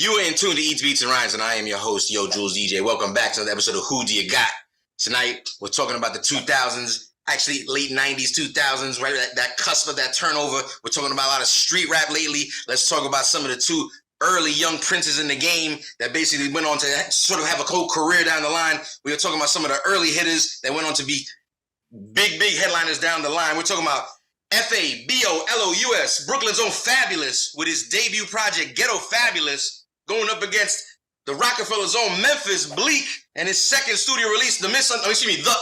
You are in tune to Eats, Beats, and Rhymes, and I am your host, Yo Jules DJ. Welcome back to another episode of Who Do You Got? Tonight, we're talking about the 2000s, actually late 90s, 2000s, right? That cusp of that turnover. We're talking about a lot of street rap lately. Let's talk about some of the two early young princes in the game that basically went on to sort of have a whole career down the line. We were talking about some of the early hitters that went on to be big headliners down the line. We're talking about Fabolous, Brooklyn's own Fabolous, with his debut project, Ghetto Fabolous, going up against the Rockefeller's own Memphis Bleek and his second studio release, The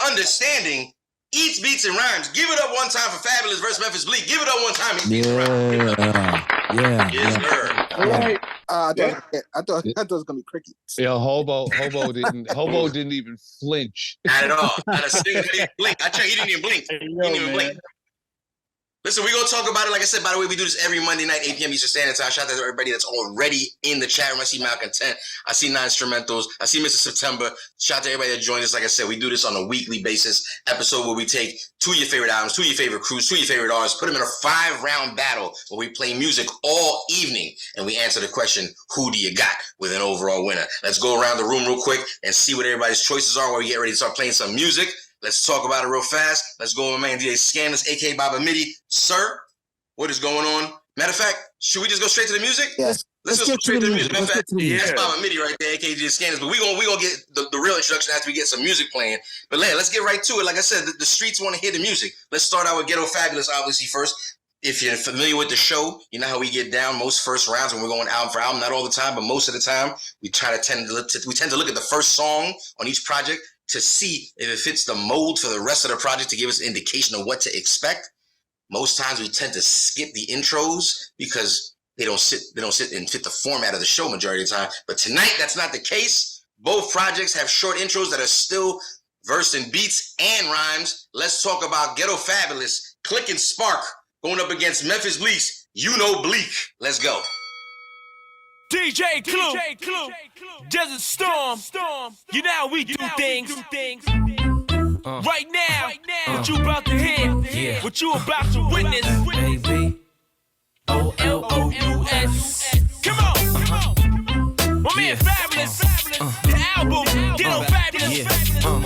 Understanding. Eats, Beats, and Rhymes. Give it up one time for Fabolous versus Memphis Bleek. Give it up one time. Yeah. I thought it was gonna be crickets. Yeah, Hobo didn't even flinch. Not at all. Not a single blink. I checked. He didn't even blink. He didn't even blink. Listen, we're going to talk about it. Like I said, by the way, we do this every Monday night, 8 p.m. Eastern Standard Time. Shout out to everybody that's already in the chat room. I see Malcontent. I see Non-Instrumentals. I see Mr. September. Shout out to everybody that joined us. Like I said, we do this on a weekly basis episode where we take two of your favorite albums, two of your favorite crews, two of your favorite artists, put them in a 5-round battle where we play music all evening and we answer the question, who do you got, with an overall winner. Let's go around the room real quick and see what everybody's choices are while we get ready to start playing some music. Let's talk about it real fast. Let's go with my man DJ Scandalous, a.k.a. Baba Midi. Sir, what is going on? Matter of fact, should we just go straight to the music? Yes. Let's go straight to the music. Matter of fact, that's Baba Midi right there, a.k.a. DJ Scandalous. But we gonna get the real introduction after we get some music playing. But let's get right to it. Like I said, the streets want to hear the music. Let's start out with Ghetto Fabolous, obviously, first. If you're familiar with the show, you know how we get down most first rounds when we're going album for album. Not all the time, but most of the time, we tend to look at the first song on each project to see if it fits the mold for the rest of the project, to give us an indication of what to expect. Most times we tend to skip the intros because they don't sit and fit the format of the show majority of the time. But tonight, that's not the case. Both projects have short intros that are still versed in beats and rhymes. Let's talk about Ghetto Fabolous, Click and Spark, going up against Memphis Bleek's Bleek. Let's go. DJ Clue, Desert Storm, you know how we do things. Right now, what you about to hear, what you about to witness. Baby, O-L-O-U-S. Come on, my man Fabolous, the album, Ghetto Fabolous. Come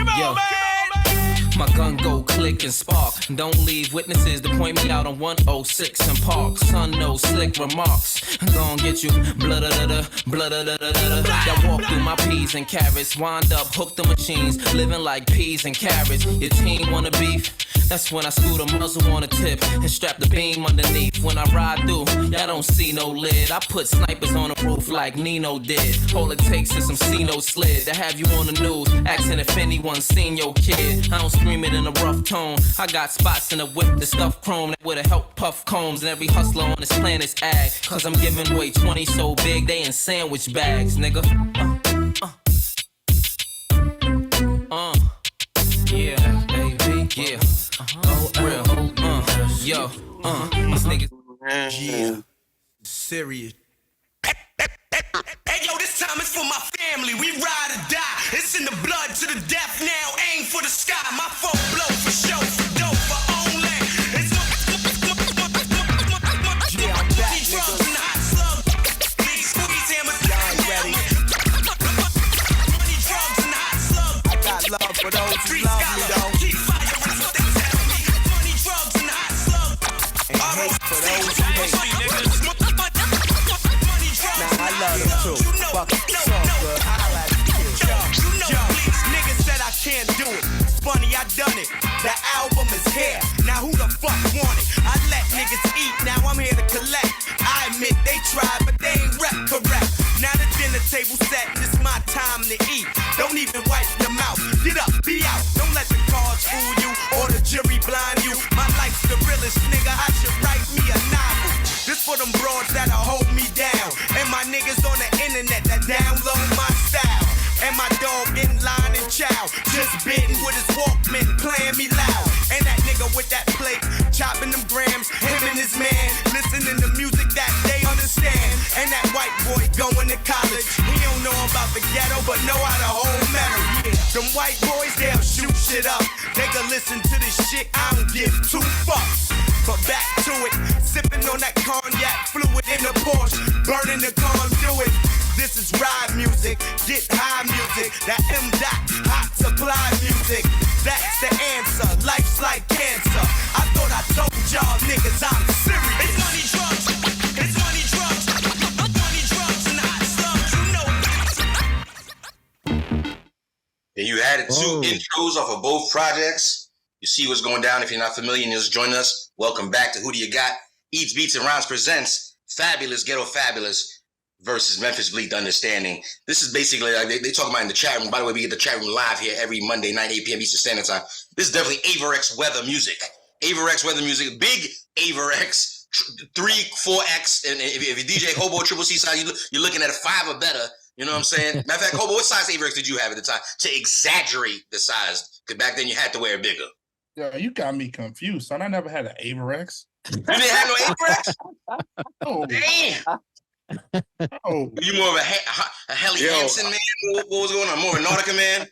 on, man. My gun go click and spark. Don't leave witnesses to point me out on 106 and Park. Son, no slick remarks. Gon' get you blood-a-da-da. That walk through my peas and carrots. Wind up, hook the machines. Living like peas and carrots. Your team wanna beef? That's when I scoot a muzzle on a tip and strap the beam underneath. When I ride through, y'all don't see no lid. I put snipers on the roof like Nino did. All it takes is some C-No slid to have you on the news, asking if anyone's seen your kid. I don't scream it in a rough tone. I got spots in the whip, the stuff chrome that would've helped puff combs. And every hustler on this planet's ag, cause I'm giving away 20 so big they in sandwich bags, nigga. Yeah, baby, yeah. Real, yo, these niggas. Yeah, serious. Hey yo, this time is for my family. We ride or die. It's in the blood to the death now. Aim for the sky. My folk blow for show, for dope, for only. It's yeah, I'm back, drugs and hot slug. Big squeeze hammer. Y'all ready? Money, drugs and hot slug. I got love for those who love me though. Keep fighting, that's what they tell me. Money, drugs and hot slug. And hate for those who hate. Nah, I love them too. Fuck it, it's all good. I like it. Yo, niggas said I can't do it. It's funny, I done it. The album is here. Now who the fuck want it? I let niggas eat, now I'm here to collect. I admit they tried, but they ain't rep correct. Now the dinner table set, and it's my time to eat. Don't even wipe your mouth. Get up, be out. Don't let the cards fool you or the jury blind you. My life's the realest, nigga. I should write me a novel. This for them broads that'll hold me down. And my niggas on the internet that download my style. And my dog in line and chow. Just bitten with his Walkman, playing me loud. And that nigga with that plate, chopping them grams. Him and his man, listening to music that they understand. And that white boy going to college. He don't know about the ghetto, but know how to hold metal. Yeah. Them white boys, they'll shoot shit up. They can listen to this shit, I don't give two fucks. But back to it, sipping on that cognac, fluid in the Porsche, burning the conduit. This is ride music, get high music, that M.Dot, hot supply music. That's the answer, life's like cancer. I thought I told y'all niggas I'm serious. It's money drugs, it's money drugs, money drugs and hot slums, you know. And you had two intros off of both projects. You see what's going down. If you're not familiar and you're just joining us, welcome back to Who Do You Got? Eats, Beats, and Rhymes presents Fabolous, Ghetto Fabolous versus Memphis Bleek, The Understanding. This is basically like they talk about in the chat room. By the way, we get the chat room live here every Monday night, 8 p.m. Eastern Standard Time. This is definitely Averex weather music. Averex weather music. Big Averex, 3, 4X. And if you DJ Hobo Triple C size, you're looking at a 5 or better. You know what I'm saying? Matter of fact, Hobo, what size Averex did you have at the time to exaggerate the size? Because back then you had to wear bigger. Yeah, you got me confused, son. I never had an Averex. You didn't have no Averex? Oh, Damn. oh. You more of a Helly Hansen man? What was going on? More a Nautica man?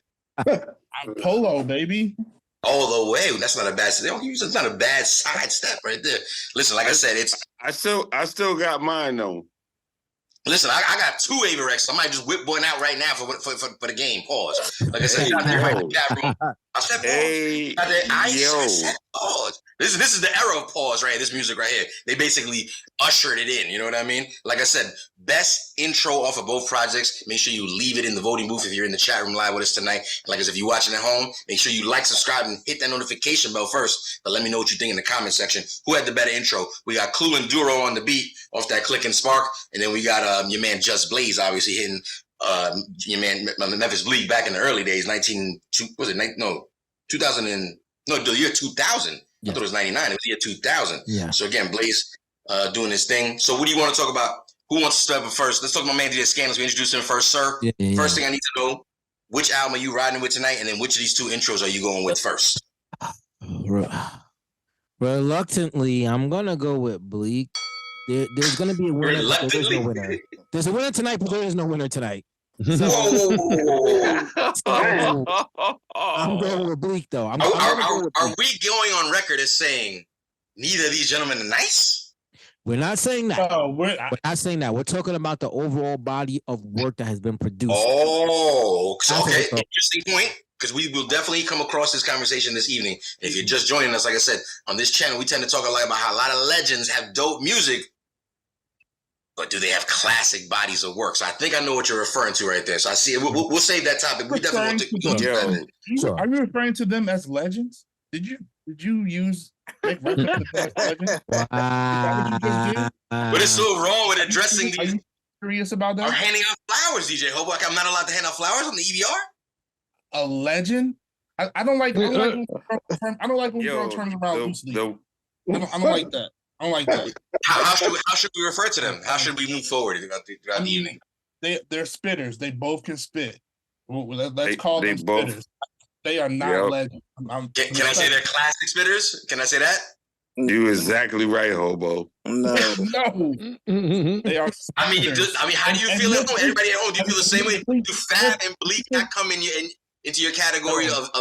I'm Polo, baby. All the way. That's not a bad. It's not a bad sidestep right there. Listen, like I said, I still got mine though. Listen, I got 2 Averexes. I might just whip one out right now for the game. Pause. Like I said, I said pause. I said pause. This is the era of pause right here. This music right here. They basically ushered it in. You know what I mean? Like I said, best intro off of both projects. Make sure you leave it in the voting booth if you're in the chat room live with us tonight. Like I said, if you're watching at home, make sure you like, subscribe, and hit that notification bell first. But let me know what you think in the comment section. Who had the better intro? We got Clue and Duro on the beat off that Click and Spark, and then we got your man Just Blaze obviously hitting your man Memphis Bleek back in the early days, 2000 the year 2000. Yeah. I thought it was 99. It was the year 2000. Yeah. So again, Blaze doing his thing. So what do you want to talk about? Who wants to step up first? Let's talk about man DJ Scandalous. We introduced him first, sir. Yeah. First thing I need to know, which album are you riding with tonight? And then which of these 2 intros are you going with first? Reluctantly, I'm going to go with Bleek. There's going to be a winner. There's no winner. There's a winner tonight, but there is no winner tonight. So, I'm going with Bleek, though. Are we going on record as saying neither of these gentlemen are nice? We're not saying that. No, we're not saying that. We're talking about the overall body of work that has been produced. Oh, so, okay. Interesting point. Because we will definitely come across this conversation this evening. If you're just joining us, like I said, on this channel, we tend to talk a lot about how a lot of legends have dope music, but do they have classic bodies of work? So I think I know what you're referring to right there. So I see it. We'll save that topic. We definitely want to Are you referring to them as legends? Did you make reference to them as legends? Is that what you just did? What is so wrong with addressing these? Are you serious about that? Or handing out flowers, DJ Hobo? I'm not allowed to hand out flowers on the EVR? A legend? I don't like when we throw terms around loosely. I don't like that. I don't like that. How should we refer to them? How should we move forward throughout the evening? They're spitters. They both can spit. Let's call them spitters. They are not legends. Can I say they're classic spitters? Can I say that? You exactly right, Hobo. No. They are. I mean, how do you feel at home? Everybody at home, do you feel the same way? Do Fab and Bleek not come into your category of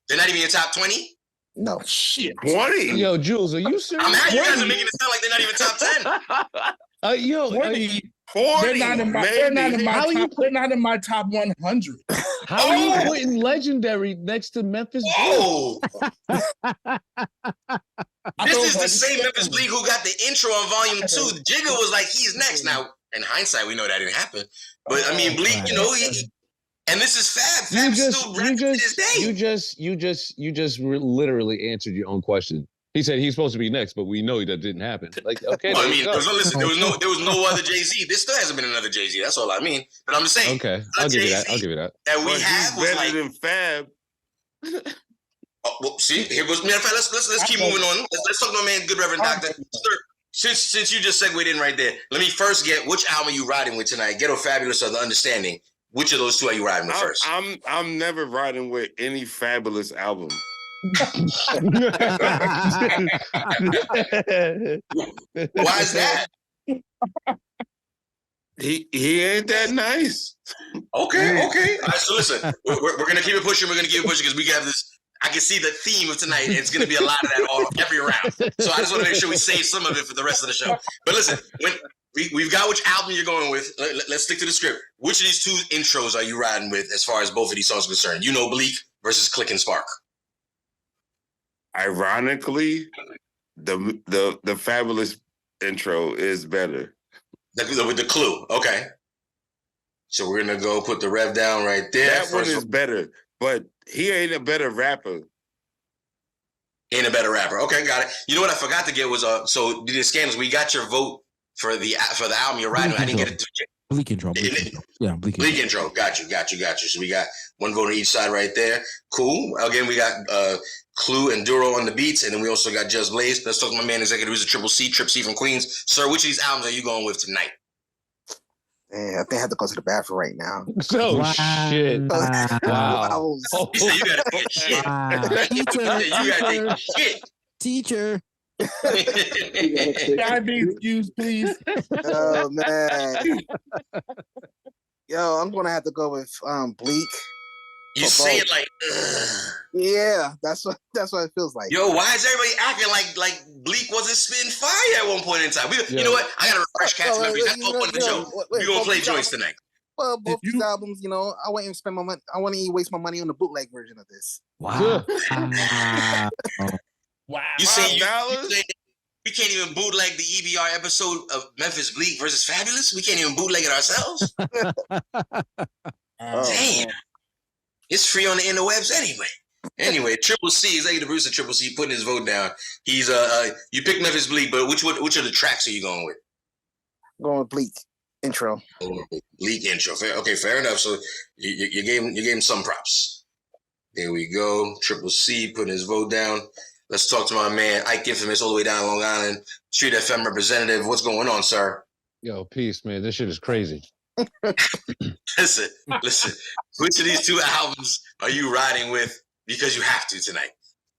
they're not even your top 20? No. Shit. 20. Yo, Jules, are you serious? I'm happy you guys are making it sound like they're not even top 10. 20. 40. They're not in my top 100. How are you putting legendary next to Memphis Bleek? Oh. This is the same Memphis Bleek who got the intro on volume 2. Jigga was like, he's next. Now, in hindsight, we know that didn't happen. But I mean, Bleek, you know, and this is Fab. Fab's still rapping to this day. You just literally answered your own question. He said he's supposed to be next, but we know that didn't happen. Like, okay. Well, I mean, there was no other Jay-Z. There still hasn't been another Jay-Z. That's all I mean. But I'm just saying. Okay, I'll give you that. That we have was better than Fab. Well, see, here goes. Matter of fact, let's keep moving on. Let's talk to my man, good Reverend Doctor. Sir, since you just segued in right there, let me first get which album you riding with tonight? Ghetto Fabolous or The Understanding? Which of those 2 are you riding with first? I'm never riding with any Fabolous album. Why is that? He ain't that nice. Okay. All right, so listen, we're gonna keep it pushing. We're gonna keep it pushing because we have this. I can see the theme of tonight. It's going to be a lot of that all every round. So I just want to make sure we save some of it for the rest of the show. But listen, when we've got which album you're going with. Let's stick to the script. Which of these two intros are you riding with as far as both of these songs are concerned? You know Bleak versus Click and Spark. Ironically, the Fabolous intro is better. With the clue. Okay. So we're going to go put the rev down right there. That one is better, but he ain't a better rapper. Ain't a better rapper. Okay, got it. You know what I forgot to get was so the scandals. We got your vote for the album you're riding. I didn't get it to Bleak intro. Yeah, Bleak intro. Got you. So we got one vote on each side right there. Cool. Again, we got Clue and Duro on the beats, and then we also got Just Blaze. Let's talk to my man, executive producer Triple C, Trip C from Queens. Sir, which of these albums are you going with tonight? Man, I think I have to go to the bathroom right now. Shit. Wow. You said you gotta take a shit. You gotta take a shit. Teacher. Can I be excused, please? Oh man. Yo, I'm gonna have to go with Bleak. You say it like, yeah, that's what it feels like. Yo, why is everybody acting like Bleak wasn't spitting fire at one point in time? You know what? I gotta refresh Cat's memory. That's the point of the show. We're gonna play joints tonight. Well, both these albums, you know, I wouldn't spend my money. I wouldn't even waste my money on the bootleg version of this. Wow. Wow. You say we can't even bootleg the EBR episode of Memphis Bleek versus Fabolous? We can't even bootleg it ourselves? Damn. It's free on the interwebs anyway. Anyway, Triple C, executive producer Triple C, putting his vote down. He's you picked Memphis Bleek, but which of the tracks are you going with? Going with Bleak intro. Bleak intro. Fair enough. So you gave him some props. There we go. Triple C putting his vote down. Let's talk to my man Ike Infamous all the way down Long Island. Street FM representative. What's going on, sir? Yo, peace, man. This shit is crazy. Listen. Which of these two albums are you riding with because you have to tonight?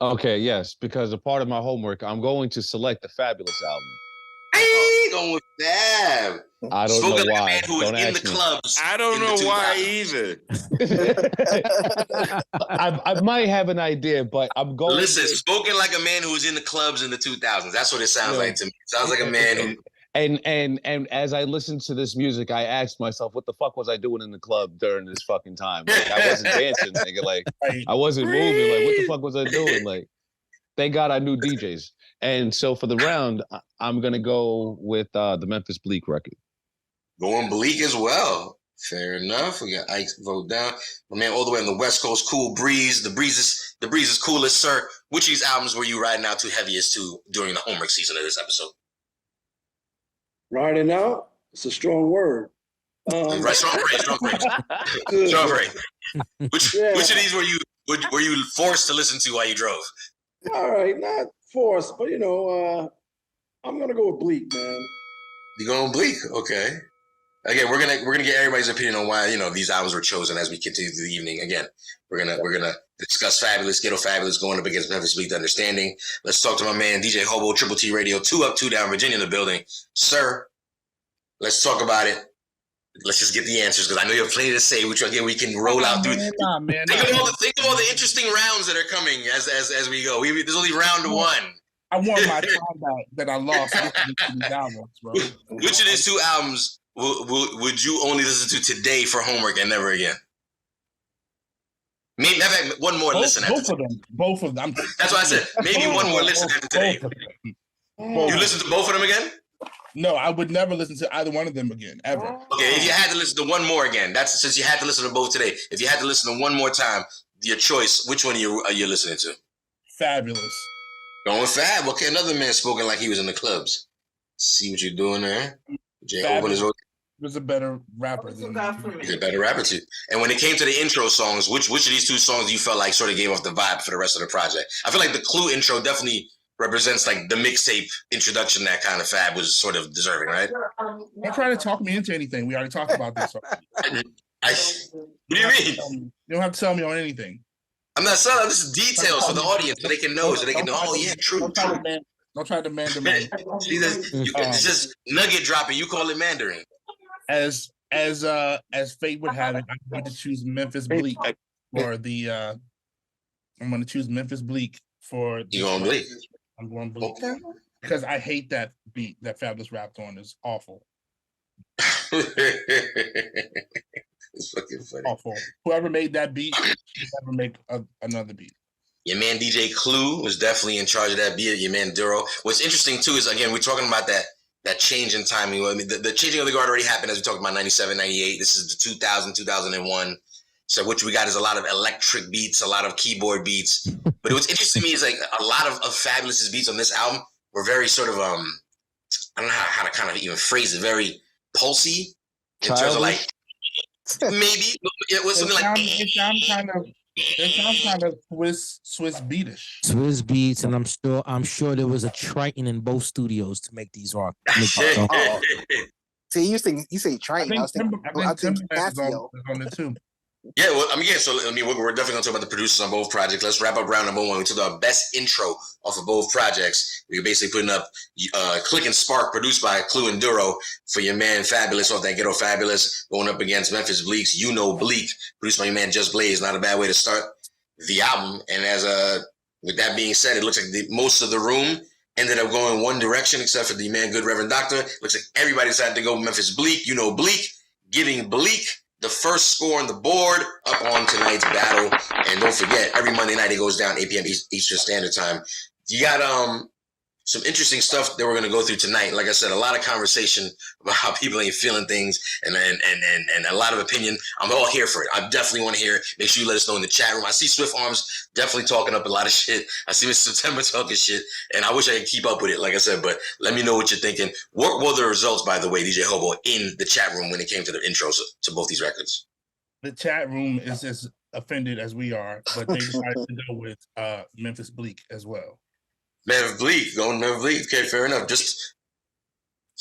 Okay, yes, because a part of my homework, I'm going to select the Fabolous album. Hey, going with Fab. I don't know why. Man who don't was in ask the me. clubs. I don't know why either. I might have an idea, but I'm going. Listen, spoken like a man who was in the clubs in the 2000s. That's what it sounds like to me. It sounds like a man who. And as I listened to this music, I asked myself, what the fuck was I doing in the club during this fucking time? Like, I wasn't dancing, nigga. Like, I wasn't moving. Like, what the fuck was I doing? Like, thank God I knew DJs. And so for the round, I'm going to go with the Memphis Bleek record. Going Bleak as well. Fair enough. We got Ike's vote down. My man all the way on the West Coast, Cool Breeze. The breeze is coolest, sir. Which of these albums were you riding out to heaviest to during the homework season of this episode? Riding out? It's a strong word. Right, strong praise. Which of these were you forced to listen to while you drove? All right, not forced, but I'm gonna go with Bleak, man. You going Bleak? Okay. Again, we're gonna get everybody's opinion on why these albums were chosen as we continue through the evening. Again, we're gonna discuss Fabolous, Ghetto Fabolous going up against Memphis Bleek, the Understanding. Let's talk to my man DJ Hobo, Triple T Radio, 2 Up, 2 Down, Virginia in the building, sir. Let's talk about it. Let's just get the answers because I know you have plenty to say, which again we can roll out through. Think of all the interesting rounds that are coming as we go. There's only round one. I want my time that I lost listening to these albums, bro. Which of these two albums would you only listen to today for homework and never again? Maybe one more listen. Both of them. That's why I said maybe one more listen after today. You listen to both of them again? No, I would never listen to either one of them again, ever. Okay, if you had to listen to one more again, that's since you had to listen to both today. If you had to listen to one more time, your choice, which one are you listening to? Fabolous. Going with Fab. Okay, another man spoken like he was in the clubs. See what you're doing there? Was a better rapper than He's a better rapper too. And when it came to the intro songs, which of these two songs you felt like sort of gave off the vibe for the rest of the project? I feel like the Clue intro definitely represents like the mixtape introduction that kind of Fab was sort of deserving, right? Don't try to talk me into anything. We already talked about this. What do you mean? You don't have to tell me on anything. I'm not selling. This is details for the audience so they can know. Oh yeah, true. Don't try to Mandarin. It's just nugget dropping. You call it Mandarin. As fate would have it, I'm going to choose Memphis Bleek for I'm gonna choose Memphis Bleek for. You going Bleek? I'm going Bleek. Okay. Because I hate that beat that Fabolous rapped on. Is awful. It's fucking funny. Awful. Whoever made that beat should never make another beat. Your man DJ Clue was definitely in charge of that beat. Your man Duro. What's interesting too is, again, we're talking about that change in timing. I mean, the changing of the guard already happened as we talked about 97, 98. This is the 2000, 2001. So what we got is a lot of electric beats, a lot of keyboard beats. But what's interesting to me is like a lot of Faboulous' beats on this album were very sort of I don't know how to kind of even phrase it, very pulsy in terms of like maybe it was something like it sounds kind of Swiss beatish. Swiss beats, and I'm sure there was a Triton in both studios to make these rock. See, you say Triton. I was thinking Casio. On it too. Yeah, well, I mean, yeah. So, I mean, we're definitely gonna talk about the producers on both projects. Let's wrap up round number one. We took our best intro off of both projects. We were basically putting up "Click and Spark," produced by Clue and Duro, for your man Fabolous off that Ghetto Fabolous, going up against Memphis Bleek's "You Know Bleak," produced by your man Just Blaze. Not a bad way to start the album. And with that being said, it looks like most of the room ended up going one direction, except for the man Good Reverend Doctor. Looks like everybody decided to go Memphis Bleek. You Know Bleak, giving Bleek the first score on the board up on tonight's battle. And don't forget, every Monday night it goes down 8 p.m. Eastern Standard Time. You got some interesting stuff that we're going to go through tonight. Like I said, a lot of conversation about how people ain't feeling things and a lot of opinion. I'm all here for it. I definitely want to hear it. Make sure you let us know in the chat room. I see Swift Arms definitely talking up a lot of shit. I see Mr. September talking shit, and I wish I could keep up with it, like I said, but let me know what you're thinking. What were the results, by the way, DJ Hobo, in the chat room when it came to the intros to both these records? The chat room is as offended as we are, but they decided to go with Memphis Bleek as well. Memphis Bleek, going Memphis Bleek. Okay, fair enough. Just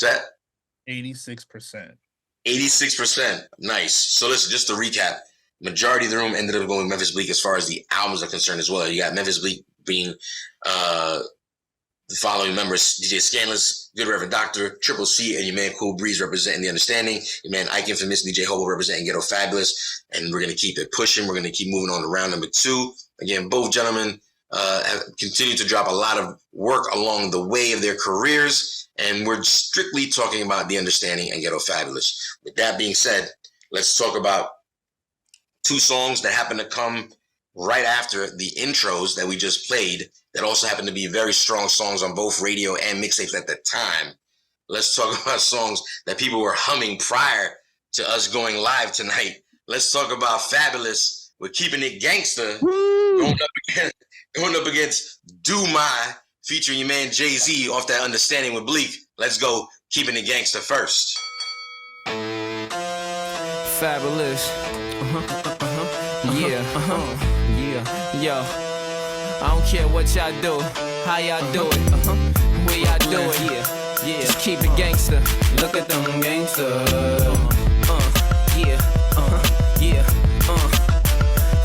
that 86%. 86%. Nice. So listen, just to recap, majority of the room ended up going Memphis Bleek as far as the albums are concerned as well. You got Memphis Bleek being the following members: DJ Scandalous, Good Reverend Doctor, Triple C, and your man Cool Breeze representing The Understanding. Your man Ike Infamous, DJ Hobo representing Ghetto Fabolous. And we're going to keep it pushing. We're going to keep moving on to round number two. Again, both gentlemen have continued to drop a lot of work along the way of their careers, and we're strictly talking about The Understanding and Ghetto Fabolous. With that being said, let's talk about two songs that happen to come right after the intros that we just played that also happen to be very strong songs on both radio and mixtapes at the time. Let's talk about songs that people were humming prior to us going live tonight. Let's talk about Fabolous with Keeping It Gangsta going up against Do My, featuring your man Jay-Z off that Understanding with Bleek. Let's go Keeping It Gangsta first. Fabolous. Yeah. Yo. I don't care what y'all do, how y'all do it, where y'all do it. Yeah. Just keep it gangsta. Look at them gangsta.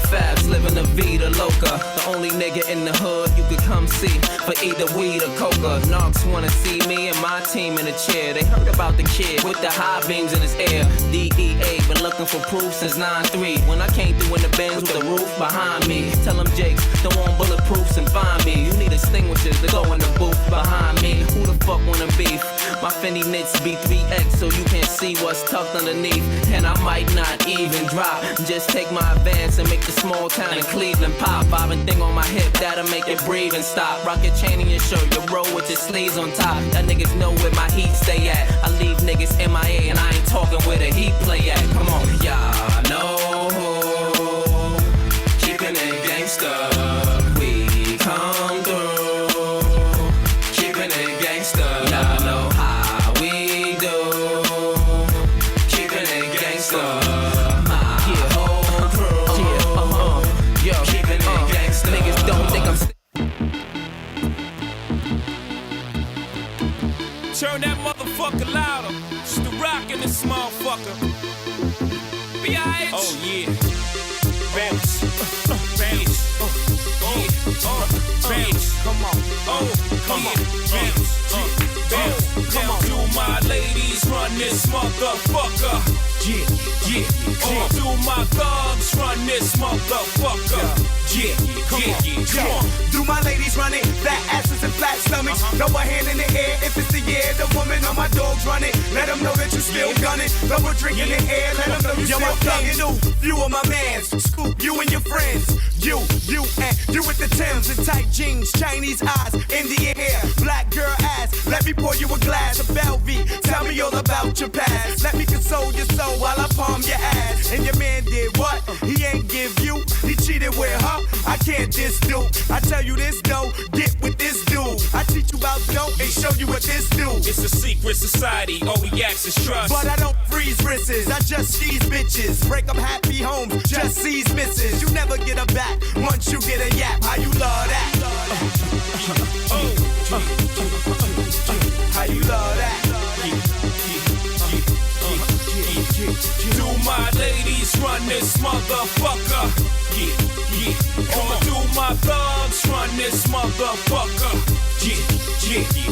Fabs living the vida loca. The only nigga in the hood you could come see for either weed or coca. Knocks wanna see me and my team in a chair. They heard about the kid with the high beams in his air. DEA been looking for proof since 9-3. When I came through in the Benz with the roof behind me. Tell them Jakes don't want bulletproofs and find me. You need extinguishers to go in the booth behind me. Who the fuck wanna beef? My Fendi knits be 3X so you can't see what's tucked underneath. And I might not even drop. Just take my advance and make the small town in Cleveland pop. Bobbing thing on my hip that'll make it breathe and stop. Rock your chain in your shirt, your roll with your sleeves on top. That niggas know where my heat stay at. I leave niggas MIA and I ain't talking where the heat play at. Come on, y'all know. Keeping it gangsta. We come through. Keeping it gangsta. Y'all know how we do. Keeping it gangsta. Turn that motherfucker louder. It's the rock in this motherfucker. B.I.H. Oh yeah. Bounce. Bounce. Bounce. Come on. Oh, come on. Bounce. Bounce. Come on. You my ladies run this motherfucker. All through my thugs run this motherfucker. Come on. Do my ladies run it? Fat asses and flat stomachs. Throw a hand in the air if it's the year. The woman on my dogs run it. Let them know that you still gunning. Throw a drink in the air. Let them know you still thugging. You are my mans. Scoop you and your friends. You with the Timbs and tight jeans, Chinese eyes, Indian hair, black girl ass. Let me pour you a glass of Belvy. Tell me all about your past. Let me console your soul while I palm your ass. And your man did what? He ain't give you. He cheated with her. I can't diss dude. I tell you this though, get with this dude. I teach you about dope and show you what this do. It's a secret society, all we ask is trust. But I don't freeze wrists, I just seize bitches. Break up happy homes, just seize misses. You never get a back once you get a yap. How you love that? How you love that? Do my ladies run this motherfucker? All do my thugs run this motherfucker?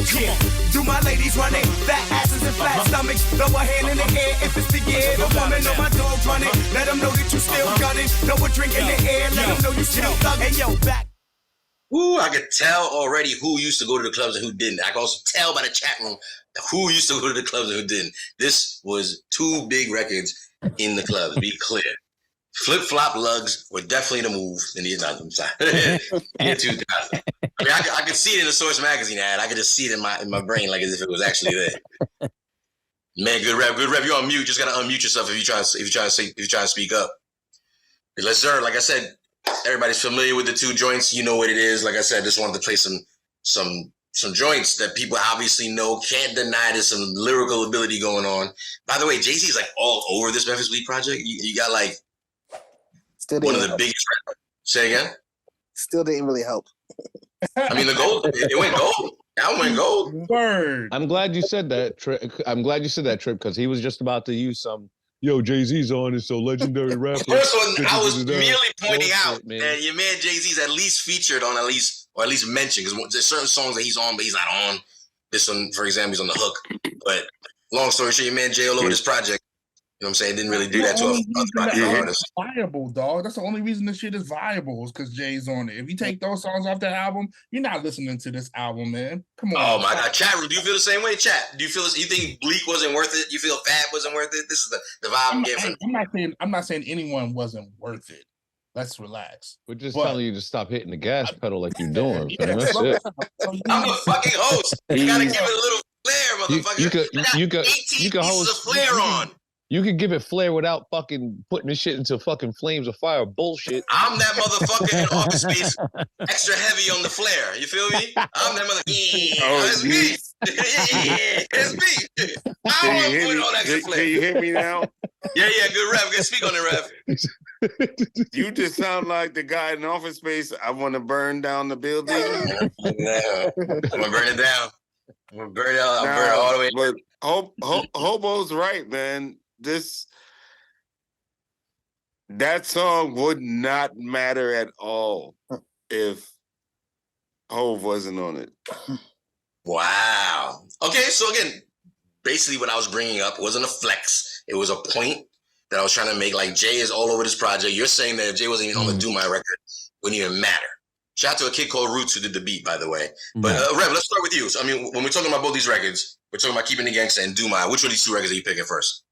Come on. Do my ladies run it? Fat asses and flat stomachs. Throw a hand in the air if it's the year. The woman on my dogs run it. Let them know that you still gunning. Throw a drink in the air. Let them know you still thugging. Hey yo, back. Ooh, I could tell already who used to go to the clubs and who didn't. I can also tell by the chat room who used to go to the clubs and who didn't. This was two big records in the clubs, be clear. Flip-flop lugs were definitely the move in the 2000. I mean, I could see it in the Source magazine ad. I could just see it in my brain like as if it was actually there. Man, good rap. You're on mute. Just gotta unmute yourself if you try to speak up. Let's sir, like I said, everybody's familiar with the two joints. You know what it is. Like I said, just wanted to play some joints that people obviously know. Can't deny there's some lyrical ability going on. By the way, Jay-Z is like all over this Memphis Bleek project. You got like one of the biggest rappers. Say again? Still didn't really help. I mean, the gold, it went gold. That went gold. Word. I'm glad you said that, Trip. Because he was just about to use some, yo, Jay-Z's on it, so legendary rapper. First one, I was merely pointing out that your man Jay-Z's at least featured on at least mentioned, because there's certain songs that he's on, but he's not on. This one, for example, he's on the hook. But long story short, your man Jay all over this project. You know what I'm saying? Didn't really do that to other artists. Viable, dog. That's the only reason this shit is viable is because Jay's on it. If you take those songs off that album, you're not listening to this album, man. Come on. Oh my God, chat room. Do you feel the same way, chat? Do you feel this? You think Bleek wasn't worth it? You feel Fab wasn't worth it? This is the vibe I'm getting. I'm not saying anyone wasn't worth it. Let's relax. We're just telling you to stop hitting the gas pedal like you're doing. Yeah, that's it. I'm a fucking host. You gotta give it a little flair, motherfucker. You can host of flair on. You can give it flair without fucking putting this shit into fucking flames of fire bullshit. I'm that motherfucker in Office Space, extra heavy on the flare. You feel me? I'm that motherfucker. That's me. It's me. I want to put on extra flare. Can you hear me now? Yeah, good rap. Good speak on it, rap. You just sound like the guy in Office Space. I want to burn down the building. I'm gonna burn it down. I'm gonna burn it out. I'll burn it all the way. But Hobo's right, man. That song would not matter at all if Hov wasn't on it. Wow. Okay, so again, basically what I was bringing up wasn't a flex. It was a point that I was trying to make. Like, Jay is all over this project. You're saying that if Jay wasn't even on the Do My record, it wouldn't even matter. Shout out to a kid called Roots who did the beat, by the way. But Rev, let's start with you. So, I mean, when we're talking about both these records, we're talking about Keeping the Gangsta and Do My. Which of these two records are you picking first?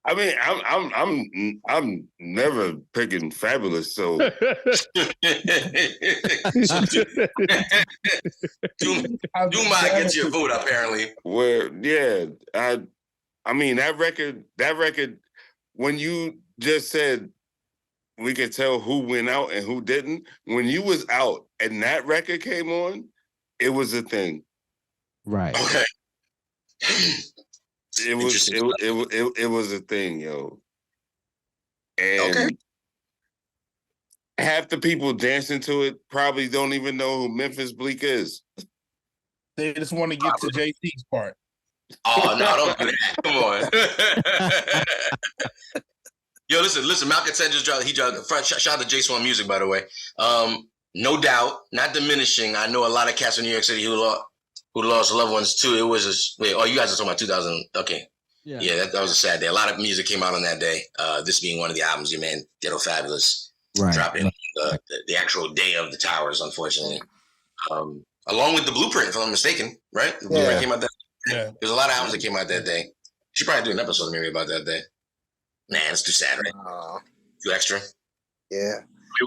I mean, I'm never picking Fabolous, so Do My gets your vote apparently. I mean that record. When you just said we could tell who went out and who didn't, when you was out and that record came on, it was a thing. Right. Okay. It was a thing, yo. And half the people dancing to it probably don't even know who Memphis Bleek is. They just want to get to JC's part. Oh, no, don't do that. Come on. Yo, listen, Malcolm 10 just dropped, shout out to J-Swan Music, by the way. No doubt, not diminishing. I know a lot of cats in New York City who lost loved ones too. It was you guys are talking about 2000. Okay. Yeah, that was a sad day. A lot of music came out on that day. This being one of the albums, your man Ghetto Fabolous dropping the actual day of the Towers, unfortunately. Along with the Blueprint, if I'm not mistaken, right? The Blueprint came out that day. Yeah. There's a lot of albums that came out that day. You should probably do an episode maybe about that day. Man, it's too sad, right? Too extra. Yeah.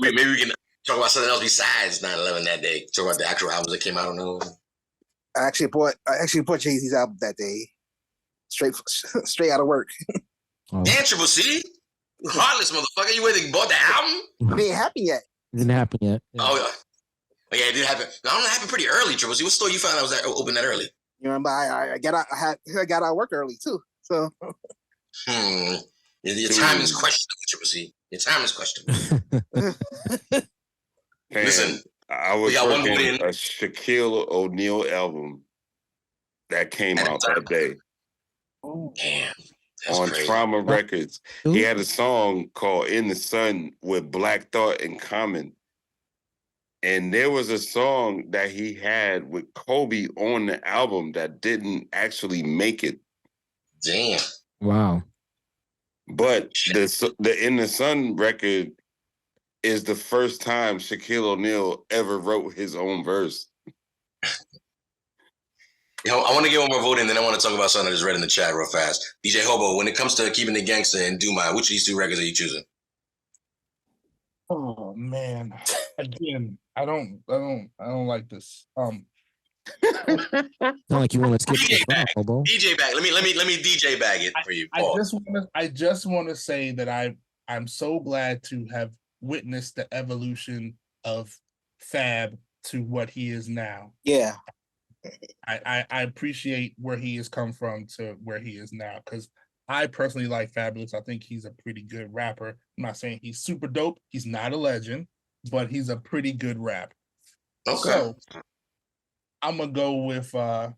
Maybe we can talk about something else besides 9/11 that day. Talk about the actual albums that came out on those. I actually bought Jay-Z's album that day. Straight out of work. Damn, Triple C. You heartless motherfucker. You waiting bought the album? It ain't happened yet. It didn't happen yet. Yeah. Oh, yeah. It did happen. No, it happened pretty early, Triple C. What store you found out was open that early? You remember, I got out of work early, too. So. Your time is questionable, Triple C. Your time is questionable. Listen, I was working a Shaquille O'Neal album that came out that day. Oh, damn. On crazy. Trauma Records. He had a song called In the Sun with Black Thought and Common. And there was a song that he had with Kobe on the album that didn't actually make it. Damn. Wow. But the In the Sun record is the first time Shaquille O'Neal ever wrote his own verse. I want to get one more vote in, then I want to talk about something I just read in the chat real fast. DJ Hobo, when it comes to Keeping It Gangsta and Do My, which of these two records are you choosing? Oh man, again, I don't like this. Not like you want to skip DJ bag. Hobo. DJ bag. Let me DJ bag it for you, Paul. I just want to say that I'm so glad to have witnessed the evolution of Fab to what he is now. Yeah. I appreciate where he has come from to where he is now, because I personally like Fabolous. I think he's a pretty good rapper. I'm not saying he's super dope. He's not a legend, but he's a pretty good rapper. Okay. So I'm gonna go with Fab,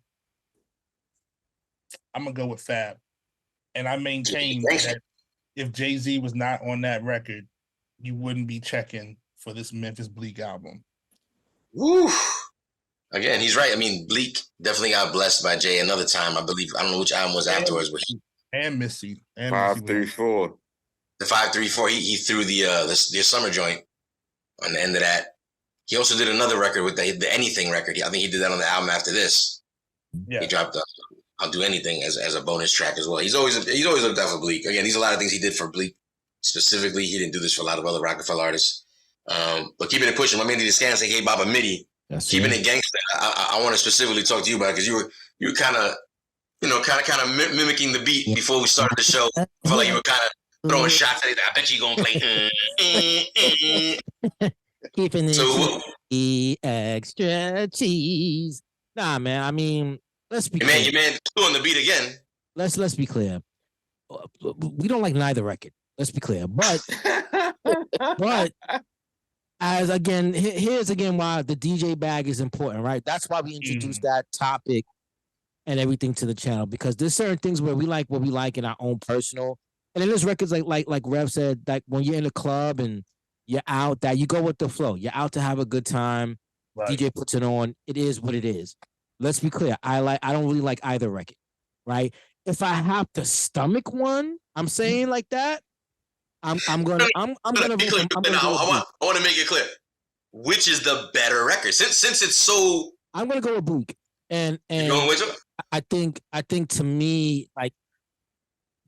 and I maintain that if Jay-Z was not on that record, you wouldn't be checking for this Memphis Bleek album. Woo. Again, he's right. I mean, Bleek definitely got blessed by Jay another time. I believe. I don't know which album was afterwards, but and Missy. 534. The 534. He threw the summer joint on the end of that. He also did another record with the Anything record. I think he did that on the album after this. Yeah. He dropped I'll Do Anything as a bonus track as well. He's always looked out for Bleek. Again, there's a lot of things he did for Bleek specifically. He didn't do this for a lot of other Rockefeller artists. But keeping it pushing, my man did the scan say, "Hey, Baba Midi." Keeping it gangster. I want to specifically talk to you about it because you were kind of mimicking the beat before we started the show. I felt like you were kind of throwing shots at it. I bet you gonna play. Keeping it extra cheese. Nah, man. I mean, let's be clear. Your man doing the beat again. Let's be clear. We don't like neither record. Let's be clear, but as again, here's again why the DJ bag is important, right? That's why we introduced that topic and everything to the channel, because there's certain things where we like what we like in our own personal, and then there's records like Rev said, like when you're in a club and you're out, that you go with the flow. You're out to have a good time. Right. DJ puts it on. It is what it is. Let's be clear. I don't really like either record, right? If I have to stomach one, I'm saying like that. I'm gonna. I want to make it clear. Which is the better record? Since it's so. I'm gonna go with Bleek, and going with him? I think to me, like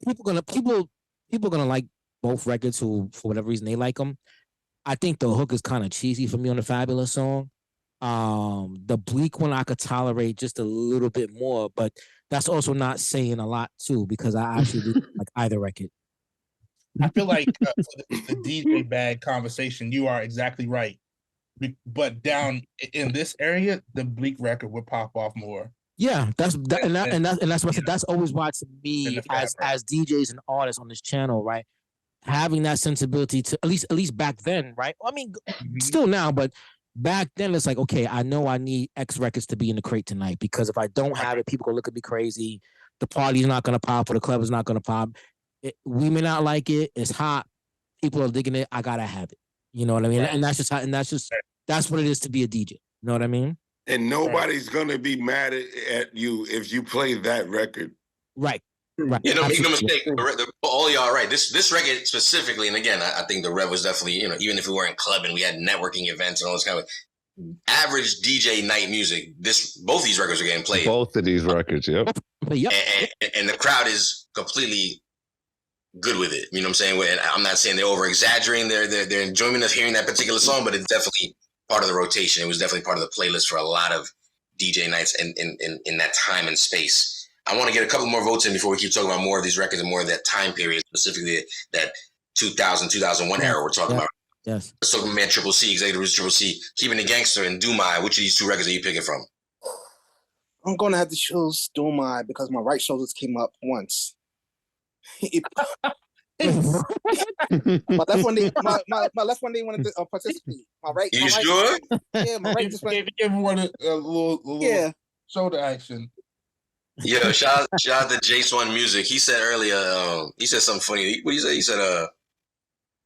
people gonna like both records who for whatever reason they like them. I think the hook is kind of cheesy for me on the Fabolous song. The Bleek one I could tolerate just a little bit more, but that's also not saying a lot too, because I actually do like either record. I feel like for the DJ bag conversation, you are exactly right. But down in this area, the Bleek record would pop off more. Yeah, that's what I said. That's always why to me as DJs and artists on this channel, right? Having that sensibility to at least back then, right? I mean, still now, but back then it's like, okay, I know I need X records to be in the crate tonight, because if I don't have it, people gonna look at me crazy. The party's not gonna pop, or the club is not gonna pop. We may not like it. It's hot. People are digging it. I gotta have it. You know what I mean? Right. And that's what it is to be a DJ. You know what I mean? And nobody's gonna be mad at you if you play that record. Right. Right. You know, make no Absolutely. mistake. All y'all are right. This record specifically, and again, I think the Rev was definitely, you know, even if we weren't clubbing, we had networking events and all this kind of average DJ night music. Both these records are getting played. Both of these records, yep. And the crowd is completely good with it. You know what I'm saying? And I'm not saying they're over exaggerating their enjoyment of hearing that particular song, but it's definitely part of the rotation. It was definitely part of the playlist for a lot of DJ nights in that time and space. I want to get a couple more votes in before we keep talking about more of these records and more of that time period, specifically that 2000, 2001 era we're talking about. Yes. So, man, Triple C, Executive Triple C, Keeping the Gangster, and Do My. Which of these two records are you picking from? I'm going to have to choose Do My because my right shoulders came up once. my left one didn't want to participate. My right. You sure? Yeah, my right just went. Everyone a little shoulder action. Yeah, shout out to Jace One Music. He said earlier, he said something funny. What did he say? He said,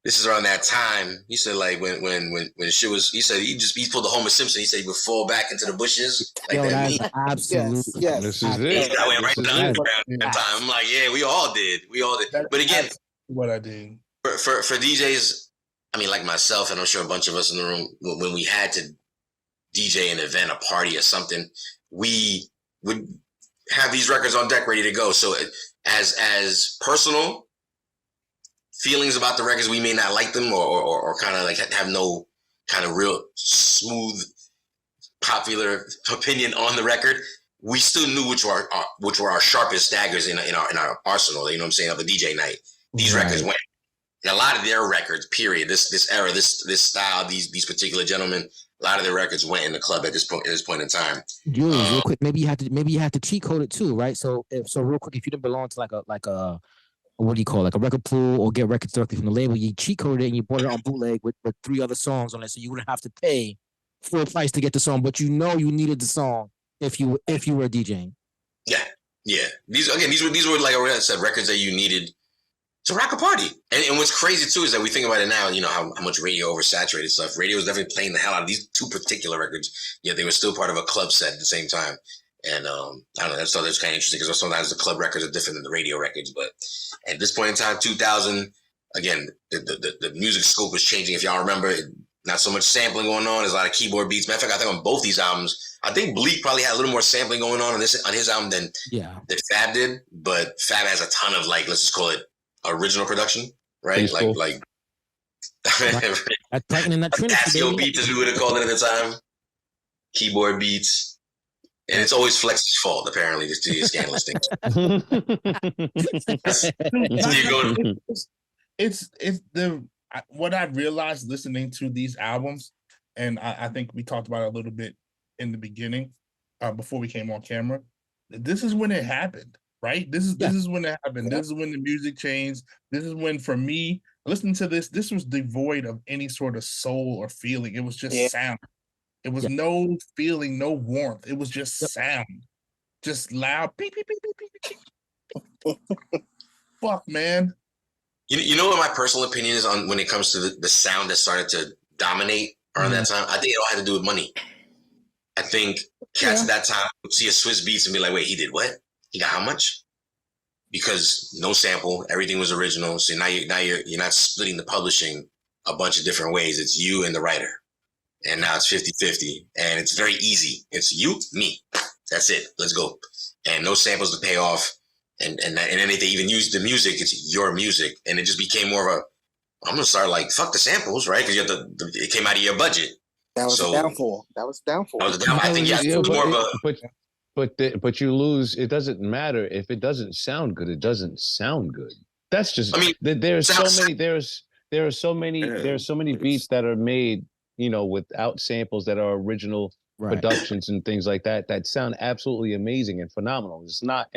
this is around that time. He said, like, when shit was, he said he pulled the Homer Simpson. He said he would fall back into the bushes like that. Me. Absolutely. Yes. This is it. I went right to the underground at that time. I'm like, yeah, we all did. But again, what I did for DJs, I mean, like myself, and I'm sure a bunch of us in the room, when we had to DJ an event, a party, or something, we would have these records on deck ready to go. So as personal feelings about the records, we may not like them or kind of like have no kind of real smooth popular opinion on the record. We still knew which were our sharpest daggers in our arsenal. You know what I'm saying? Of the DJ night, these records went. And a lot of their records, period. This era, this style, these particular gentlemen, a lot of their records went in the club at this point in time. Julius, real quick, maybe you have to cheat code it too, right? So real quick, if you didn't belong to like a what do you call it, like a record pool or get records directly from the label, you cheat coded it and you bought it on bootleg with 3 other songs on it, so you wouldn't have to pay full price to get the song, but you needed the song if you were DJing. Yeah. These were like I said, records that you needed to rock a party. And what's crazy too is that we think about it now, you know, how much radio oversaturated stuff. Radio was definitely playing the hell out of these 2 particular records, yet they were still part of a club set at the same time. And I don't know, that's kind of interesting because sometimes the club records are different than the radio records. But at this point in time, 2000, again, the music scope was changing. If y'all remember, not so much sampling going on. There's a lot of keyboard beats. Matter of fact, I think on both these albums, I think Bleek probably had a little more sampling going on his album than Fab did. But Fab has a ton of, like, let's just call it original production, right? Peaceful. Like Tightening that Trinity. Casio beats, as we would have called it at the time. Keyboard beats. And it's always Flex's fault, apparently, just to these scandalous things. It's what I realized listening to these albums, and I think we talked about it a little bit in the beginning, before we came on camera. This is when it happened, right? This is when it happened. This is when the music changed. This is when, for me, listening to this was devoid of any sort of soul or feeling. It was just sound. It was no feeling, no warmth. It was just sound, just loud. Beep, beep, beep, beep, beep, beep. Fuck, man. You know what my personal opinion is on when it comes to the sound that started to dominate around that time? I think it all had to do with money. I think cats at that time would see a Swiss Beats and be like, wait, he did what? He got how much? Because no sample, everything was original. So now you're not splitting the publishing a bunch of different ways. It's you and the writer. And now it's 50-50. And it's very easy. It's you, me. That's it. Let's go. And no samples to pay off. And then if they even use the music, it's your music. And it just became more of I'm going to start like, fuck the samples, right? Because it came out of your budget. That was a downfall. I think you have to do more of a... But you lose. It doesn't matter if it doesn't sound good. It doesn't sound good. That's just. I mean, there are so many beats that are made, you know, without samples that are original productions and things like that sound absolutely amazing and phenomenal. It's not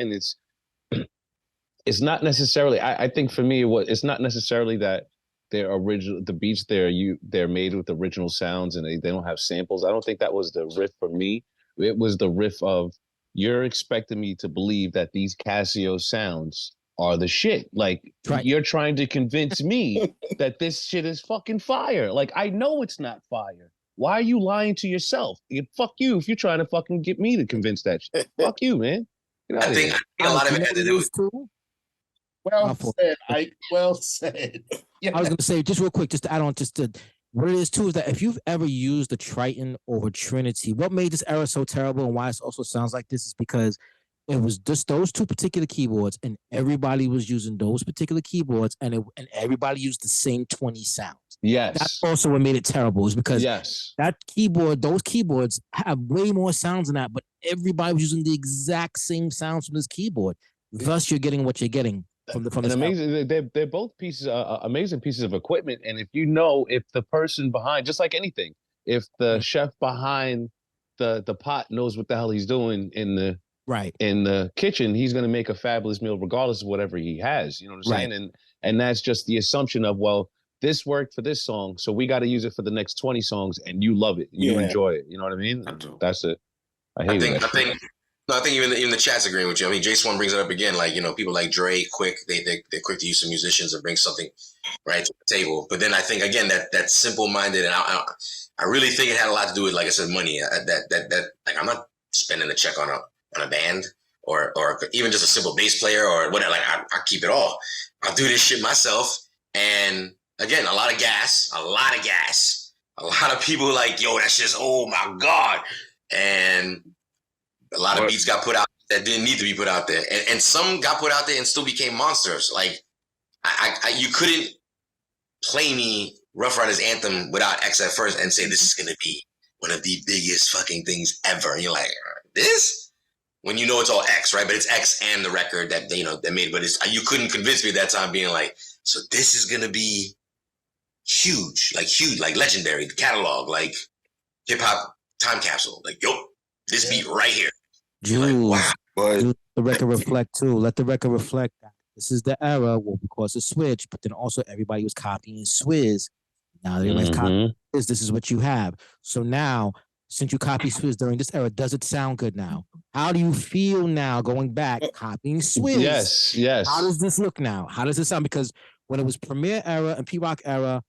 necessarily. I think for me, it's not necessarily that they're original. The beats they're made with original sounds and they don't have samples. I don't think that was the riff for me. It was the riff of, you're expecting me to believe that these Casio sounds are the shit. Like, you're trying to convince me that this shit is fucking fire. Like, I know it's not fire. Why are you lying to yourself? Fuck you if you're trying to fucking get me to convince that shit. Fuck you, man. I think a lot of it had to do with... Well said, Ike. Well said. Yeah. I was gonna say just real quick, just to add on, what it is too is that if you've ever used the Triton or Trinity, what made this era so terrible and why it also sounds like this is because it was just those two particular keyboards, and everybody was using those particular keyboards, and everybody used the same 20 sounds. Yes, that's also what made it terrible. Is because those keyboards have way more sounds than that, but everybody was using the exact same sounds from this keyboard. Thus, you're getting what you're getting from this amazing. They're both amazing pieces of equipment, and if the person behind, just like anything, if the chef behind the pot knows what the hell he's doing in the kitchen, he's going to make a fabulous meal regardless of whatever he has. You know what I'm saying? And that's just the assumption of, well, this worked for this song, so we got to use it for the next 20 songs, and you love it, you enjoy it. You know what I mean? That's it. I think even the chat's agreeing with you. I mean, Jason brings it up again, like, people like Dre, quick, they're quick to use some musicians and bring something right to the table. But then I think again that simple-minded, and I really think it had a lot to do with, like I said, money. That like, I'm not spending a check on a band or even just a simple bass player or whatever. Like I keep it all. I'll do this shit myself. And again, a lot of gas, a lot of people like, yo, that's just, oh my God. And a lot of beats got put out that didn't need to be put out there. And some got put out there and still became monsters. Like you couldn't play me Rough Riders Anthem without X at first and say, this is going to be one of the biggest fucking things ever. And you're like, this? When you know it's all X, right? But it's X and the record that they made. But you couldn't convince me at that time being like, so this is going to be huge, like legendary, the catalog, like hip hop time capsule. Like, yo, this beat right here. Jules, like, wow. Let the record reflect too. Let the record reflect that this is the era where, because of Switch, but then also everybody was copying Swizz. Now everybody's copying Swizz. This is what you have. So now, since you copy Swizz during this era, does it sound good now? How do you feel now going back copying Swizz? Yes. How does this look now? How does it sound? Because when it was Premier era and P-Rock era,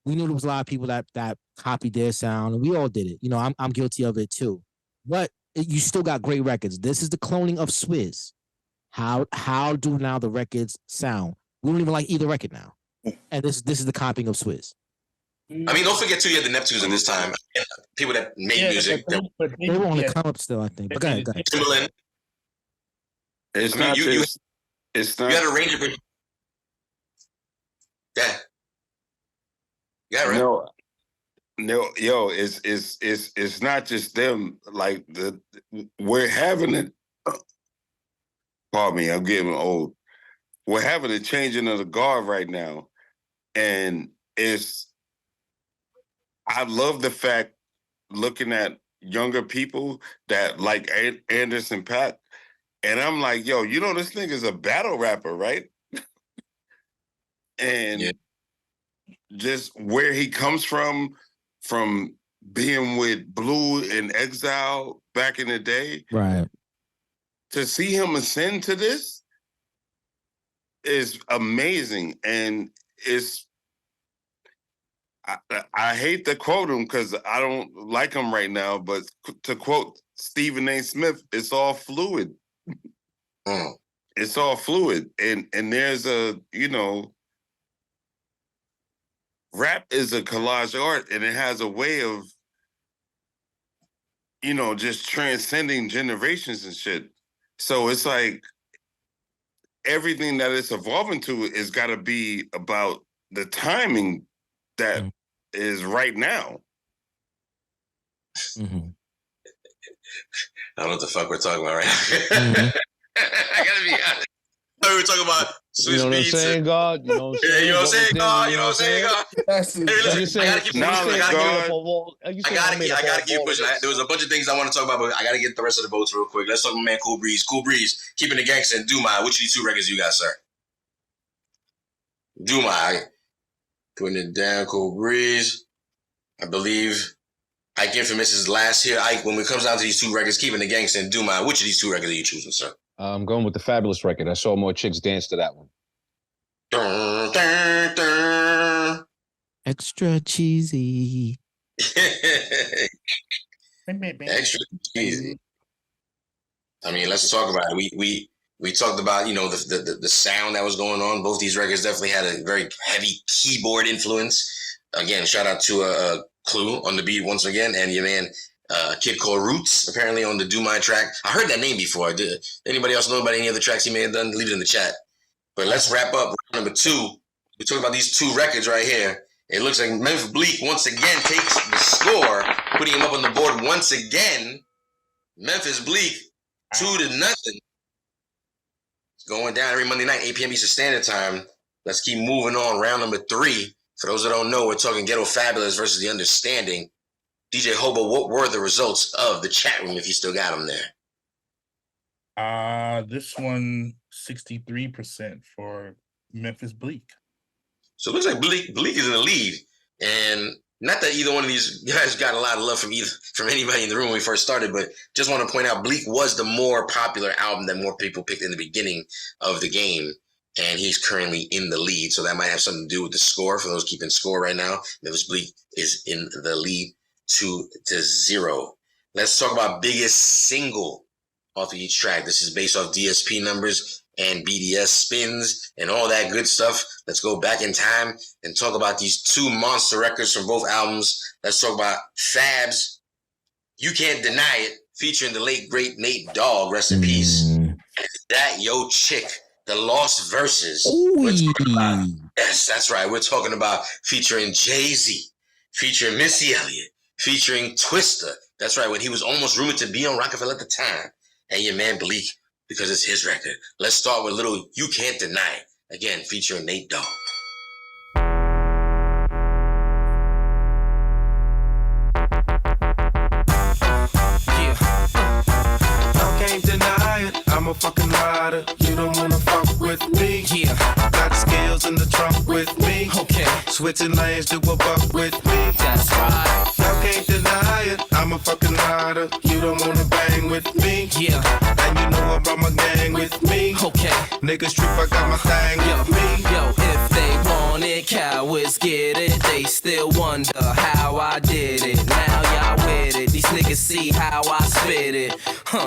we knew there was a lot of people that copied their sound, and we all did it. I'm guilty of it too. But you still got great records. This is the cloning of Swizz. How do now the records sound? We don't even like either record now. And this is the copying of Swizz. I mean, don't forget too, you had the Neptunes in this time. People that made music. They were on the come up still, I think. But go ahead. Timberland. It's not just. It's not. You had a range of. Yeah. Yeah, right. No, yo, it's not just them. Like we're having it. Pardon me, I'm getting old. We're having a changing of the guard right now, and I love the fact, looking at younger people that like Anderson .Paak, and I'm like, yo, this nigga's a battle rapper, right? And just where he comes from being with Blue and Exile back in the day, right? To see him ascend to this is amazing, and I hate to quote him because I don't like him right now, but to quote Stephen A. Smith, it's all fluid. It's all fluid, and there's rap is a collage art, and it has a way of, just transcending generations and shit. So it's like everything that it's evolving to is got to be about the timing that is right now. I don't know what the fuck we're talking about right now. I gotta be honest. We were talking about Swiss beats. You know what I'm saying, God? You know what I'm saying, God? I gotta keep pushing. There was a bunch of things I want to talk about, but I gotta get the rest of the votes real quick. Let's talk about my man Cool Breeze. Cool Breeze, keeping the gangster and Do My. Which of these two records you got, sir? Do My. Putting it down, Cool Breeze. I believe Ike Infamous is last here. Ike, when it comes down to these two records, keeping the gangster and Do My, which of these two records are you choosing, sir? I'm going with the Fabolous record. I saw more chicks dance to that one. Dun, dun, dun. Extra cheesy. Extra cheesy. I mean, let's talk about it. We We talked about, the sound that was going on. Both these records definitely had a very heavy keyboard influence. Again, shout out to Clue on the beat once again, and your man Kid called Roots apparently on the Do My track. I heard that name before. Did anybody else know about any other tracks he may have done? Leave it in the chat. But let's wrap up round number 2. We talked about these 2 records right here. It looks like Memphis Bleek once again takes the score, putting him up on the board once again. Memphis Bleek, 2-0. It's going down every Monday night, 8 p.m. Eastern Standard Time. Let's keep moving on. Round number 3. For those that don't know, we're talking Ghetto Fabolous versus The Understanding. DJ Hobo, what were the results of the chat room if you still got them there? This one, 63% for Memphis Bleek. So it looks like Bleek is in the lead. And not that either one of these guys got a lot of love from anybody in the room when we first started, but just want to point out Bleek was the more popular album that more people picked in the beginning of the game. And he's currently in the lead. So that might have something to do with the score. For those keeping score right now, Memphis Bleek is in the lead 2-0. Let's talk about biggest single off of each track. This is based off DSP numbers and BDS spins and all that good stuff. Let's go back in time and talk about these 2 monster records from both albums. Let's talk about Fab's You Can't Deny It, featuring the late, great Nate Dogg, rest in peace. And That Yo Chick, the Lost Verses. Yes, that's right. We're talking about featuring Jay-Z, featuring Missy Elliott, featuring Twista. That's right, when he was almost rumored to be on Rockefeller at the time. And your man Bleek, because it's his record. Let's start with little You Can't Deny It. Again, featuring Nate Dogg. Yeah. I can't deny it. I'm a fucking rider. You don't wanna fuck with me. Yeah. Got skills in the trunk with me. Okay. Switching lanes to a buck with me. That's right. I can't deny it. I'm a fucking rider. You don't wanna bang with me. Yeah. And you know I brought my gang with me. Okay. Niggas trip, I got my thing with me. Yo, if they want it, cowards get it. They still wonder how I did it. Now y'all with it. These niggas see how I spit it.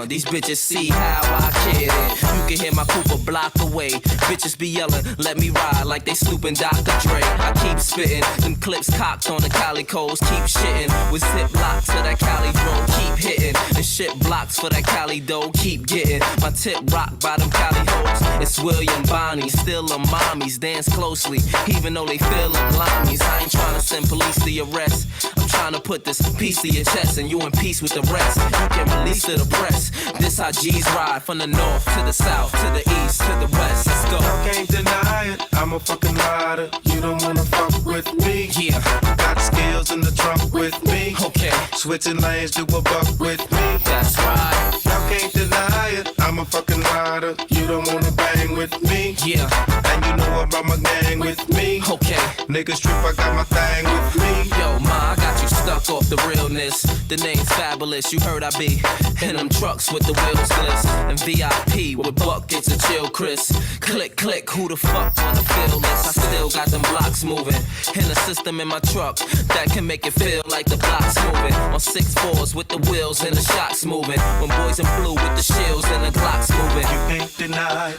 These bitches see how I kid it. You can hear my coupe a block away. Bitches be yelling, let me ride like they snooping Dr. Dre. I keep spitting, them clips cocked on the Calicos. Keep shitting with zip locks to that Cali drone. Keep hitting and shit blocks for that Cali dough. Keep getting my tip rocked by them Cali hoes. It's William Bonnie, still them mommies. Dance closely, even though they feel them limeys. I ain't trying to send police to your arrest. I'm trying to put this piece to your chest and you in peace with the rest. You can release to the press. This how G's ride from the north to the south, to the east, to the west. Let's go. I can't deny it. I'm a fucking rider. You don't wanna fuck with me. Yeah. Got skills in the trunk with me. Okay. Switching lanes to a buck with me. That's right. I can't deny it. I'm a fucking rider. You don't wanna bang with me. Yeah. And you know I brought my gang with me. Okay. Niggas trip, I got my thing with me. Yo, ma, I got you stuck off the realness. The name's Fabolous, you heard I be in them trucks with the wheels glitz. And VIP with buckets of chill Chris. Click, click, who the fuck wanna feel this? I still got them blocks moving. In a system in my truck that can make it feel like the block's moving. On 6-4s with the wheels and the shocks moving. When boys in blue with the shields and the Glocks moving. You can't deny it.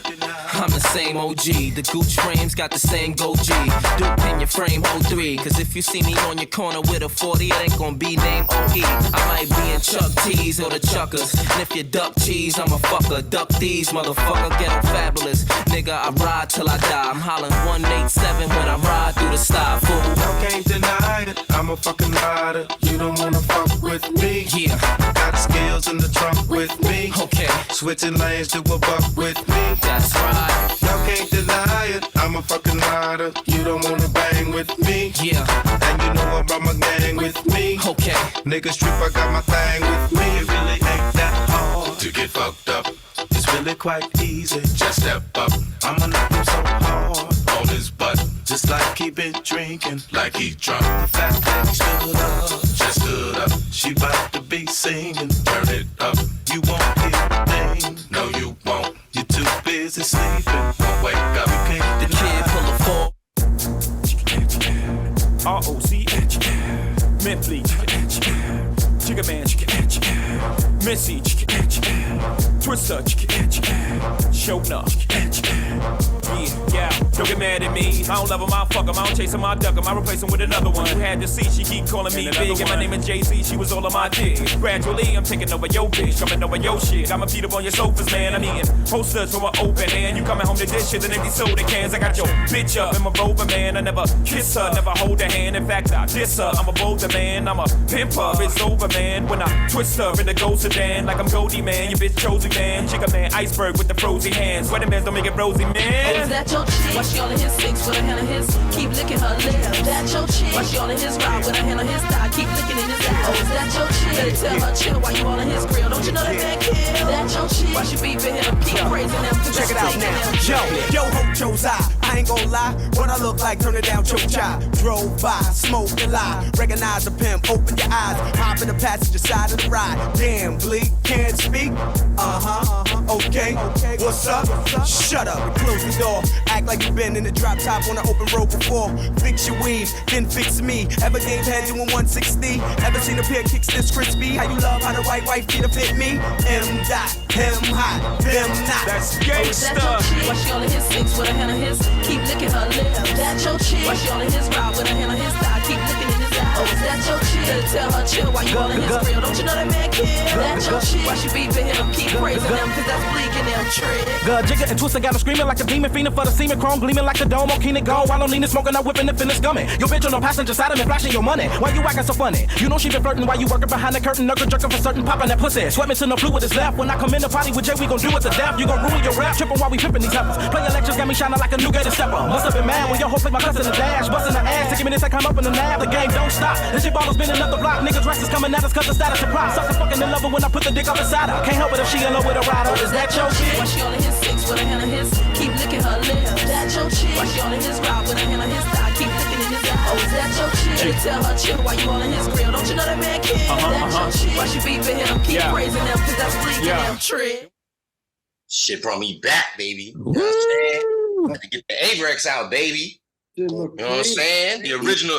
I'm the same OG. The Gooch frames got the same goatee. Duke in your frame, hold 3. Cause if you see me on your corner with a 40, it ain't gonna be named OE. I might be in Chuck T's or the Chuckers. And if you duck cheese, I'm a fucker. Duck these, motherfucker. Ghetto Fabolous. Nigga, I ride till I die. I'm hollering 187 when I ride through the sty, fool. I can't deny it. I'm a fucking rider. You don't wanna fuck with me. Yeah. Got skills in the trunk with me. Okay. Switching lanes to a buck with me. That's right. Y'all can't deny it. I'm a fucking rider. You don't wanna bang with me. Yeah. And you know I brought my gang with me. Okay. Niggas trip, I got my thing with me. It really ain't that hard to get fucked up. It's really quite easy. Just step up. I'ma knock him so hard on his butt. Just like he been drinking, like he drunk. The fact that he stood up, just stood up. She bout to be singing, turn it up. You won't hear a thing, no you won't. You're too busy sleeping, won't wake up. You can't The kid pull a 4. R-O-C Memphis Bleek Chicka man Missy, Twister, Shona. Yeah, don't get mad at me. I don't love him, I fuck him. I don't chase him, I duck him. I replace him with another one. You had to see, she keep calling me big. And my name is Jay-Z, she was all on my dick. Gradually, I'm taking over your bitch, coming over your shit. Got my feet up on your sofas, man. I'm eating posters from an open hand. You coming home to dishes and empty soda cans. I got your bitch up in my rover, man. I never kiss her, never hold her hand. In fact, I diss her. I'm a bolder man, I'm a pimper. It's over, man. When I twist her in the gold sedan, like I'm Goldie, man. You bitch chosen, man. Chicken man, iceberg with the frozen hands. Sweating bands don't make it rosy, man. Oh, is that your chick? Why she all in his six with a hand on his? Keep licking her lips. That your chick? Why she all in his ride with a hand on his thigh? Keep licking in his ass. Oh, is that your chick? Better tell her chill while you all in his grill. Don't you know that man kill? That your chick? Why she beefing him? Keep praising him. Check it out now. Yo, Hocho's eye. I ain't gon' lie. What I look like, turn it down, choke chai. Drove by, smoked a lie. Recognize the pimp, open your eyes. Hop in the passenger side of the ride. Damn, Bleek, can't speak. Okay. What's up? Shut up and close the door. Act like you've been in the drop top on an open road before. Fix your weave, then fix me. Ever gave head doing 160? Ever seen a pair of kicks this crispy? How you love how the right wife feet to fit me? M dot, him hot, them not. That's gangsta. Why she all in his six with a hand on his? Keep licking her lips. That your chick? Why she all in his ride with a hand on his thigh? Keep licking in his ass. Oh, is that your chick? Better tell her chill while you all in his grill. Don't you know that man kill? That your chick? Why she beefing him? Keep praising him, cause that's Bleek in them trick. Jigger and Twister got him screaming like a demon, fiending for the semen, chrome gleaming like a dome. On Keenan gone while I'm leaning, smoking, I'm whipping the finish gumming. Your bitch on the passenger side of me, flashing your money. Why you acting so funny? You know she been flirting while you working behind the curtain, knuckle jerking for certain, popping that pussy. Sweat me to no fluid is left. When I come in the party with Jay, we gon' do it to death. You gon' ruin your rap, tripping while we pimping these heifers. Play elections got me shining like a new gated stepper. Must have been mad when your hoe played my cousin in the dash, busting her ass, taking minutes to come up in the nab. The game don't stop. This shit ball has been another block. Niggas rest is coming at us cause the status surprise. Sucker fucking in love her when I put the dick up inside her. Can't help it if she in love with a rider. Is that your shit? Why she all in his six with a hand on his? Keep licking her lips. That your chick? Why she all in his ride with a hand on his thigh? Keep licking in his ass. Oh, is that your chick? Better tell her chill while you all in his grill. Don't you know that man kill? That your chick? Why she beefing him? Keep praising him, cause that's Bleek in them trick. Shit brought me back, baby. You know what I'm saying? Gotta get the Avrex out, baby. You know what I'm saying? The original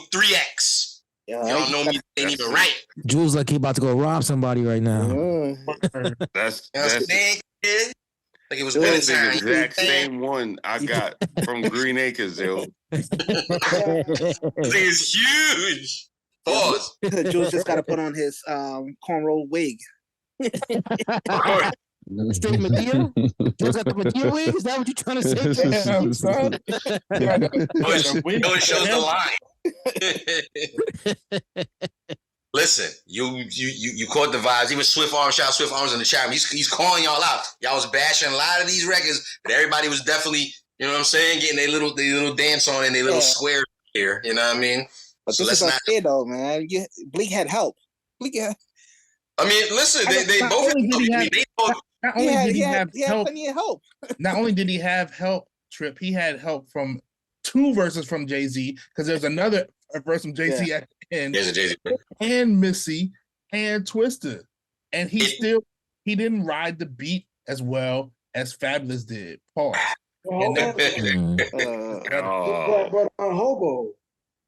3X. Y'all know me, ain't even right. Jules like he about to go rob somebody right now. That's like it was the exact same one I got from Green Acres, yo. This thing is huge. Pause. Jules just got to put on his cornrow wig. Straight Medea? Jules got the Medea wig? Is that what you're trying to say? It shows the line. Listen, you caught the vibes. Even Swift Arms in the chat. He's calling y'all out. Y'all was bashing a lot of these records, but everybody was definitely, you know what I'm saying, getting their little dance on and their little square here. You know what I mean? But so this is okay though, man. Bleek had help. Bleek had. I mean, listen, they both. Not only did he have help. Plenty of help. Not only did he have help, Trip, he had help from 2 verses from Jay-Z, because there's another verse from Jay-Z at the end. There's a Jay-Z. And Missy and Twisted. And he didn't ride the beat as well as Fabolous did. Pause. Brought on Hobo,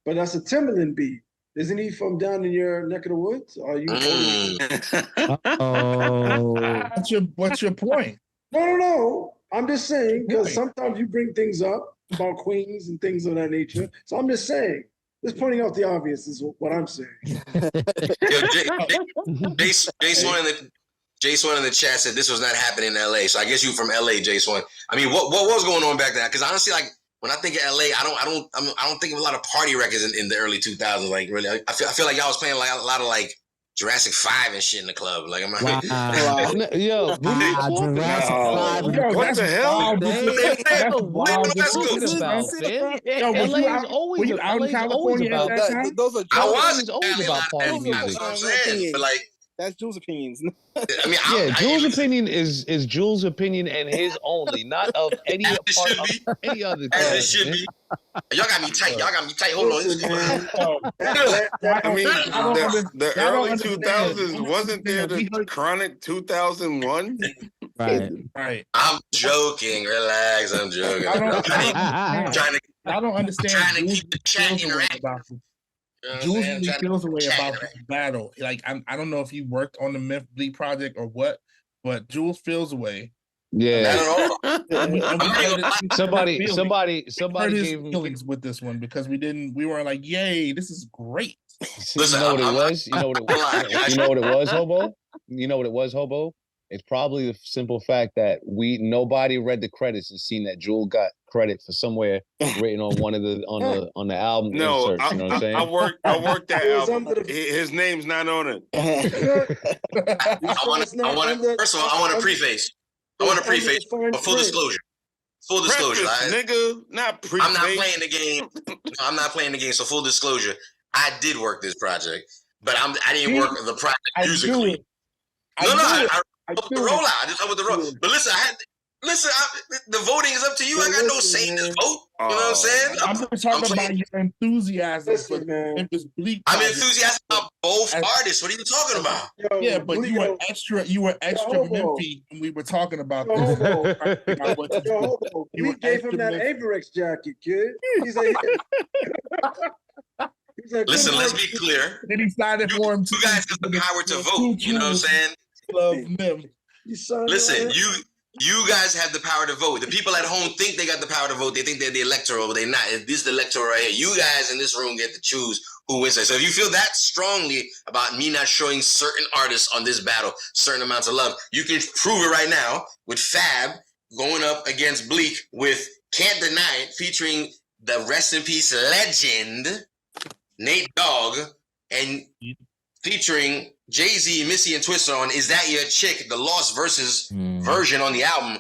but that's a Timberland beat. Isn't he from down in your neck of the woods? Are you? What's your point? No. I'm just saying, because sometimes you bring things up about Queens and things of that nature. So I'm just saying, just pointing out the obvious is what I'm saying. Jason in the chat said this was not happening in LA. So I guess you from LA, Jason. I mean, what was going on back then? Because honestly, like when I think of LA, I don't think of a lot of party records in the early 2000s. Like really, I feel like y'all was playing like a lot of like Jurassic 5 and shit in the club. Like I'm not. Yo, what the hell? LA is always about party music. But like. That's Jules' opinions. I mean, Jules' opinion is Jules' opinion and his only, not of any part of any other. As it should be. Y'all got me tight. Hold on. I mean, the early 2000s, wasn't there the Chronic 2001? Right. I'm joking. Relax. I'm joking. I don't understand. Trying to keep the chat interactive. Jules really feels a way about this battle. Like I don't know if he worked on the Memphis Bleek project or what, but Jules feels a way. Yeah. Somebody gave him feelings with this one because we weren't like, yay, this is great. Listen, you know what it was? You know what it was, Hobo? You know what it was, Hobo? It's probably the simple fact that nobody read the credits and seen that Jewel got credit for somewhere written on one of the on the album inserts. You know what I'm saying? I worked that album. His name's not on it. First of all, I want to preface. For full disclosure. Full disclosure, nigga, not preface. I'm not playing the game. I'm not playing the game. So full disclosure, I did work this project, but I didn't work the project musically. I the rollout. I just with the roll. But listen, the voting is up to you. I got no say in this vote. You know what I'm saying? I'm just talking about your enthusiasm for Memphis Bleek. I'm enthusiastic about both artists. What are you talking about? Yeah, but you were extra Memphis when we were talking about this. We gave him that Averex jacket, kid. He's like, listen, let's be clear. Then he signed for him. You guys have the power to vote. You know what I'm saying? Love them. Listen, you guys have the power to vote. The people at home think they got the power to vote. They think they're the electoral, but they're not. This is the electoral right here. You guys in this room get to choose who wins. So if you feel that strongly about me not showing certain artists on this battle certain amounts of love, you can prove it right now with Fab going up against Bleek with Can't Deny It, featuring the rest in peace legend Nate Dogg, and featuring Jay-Z, Missy, and Twista on Is That Your Chick, the Lost versus version on the album.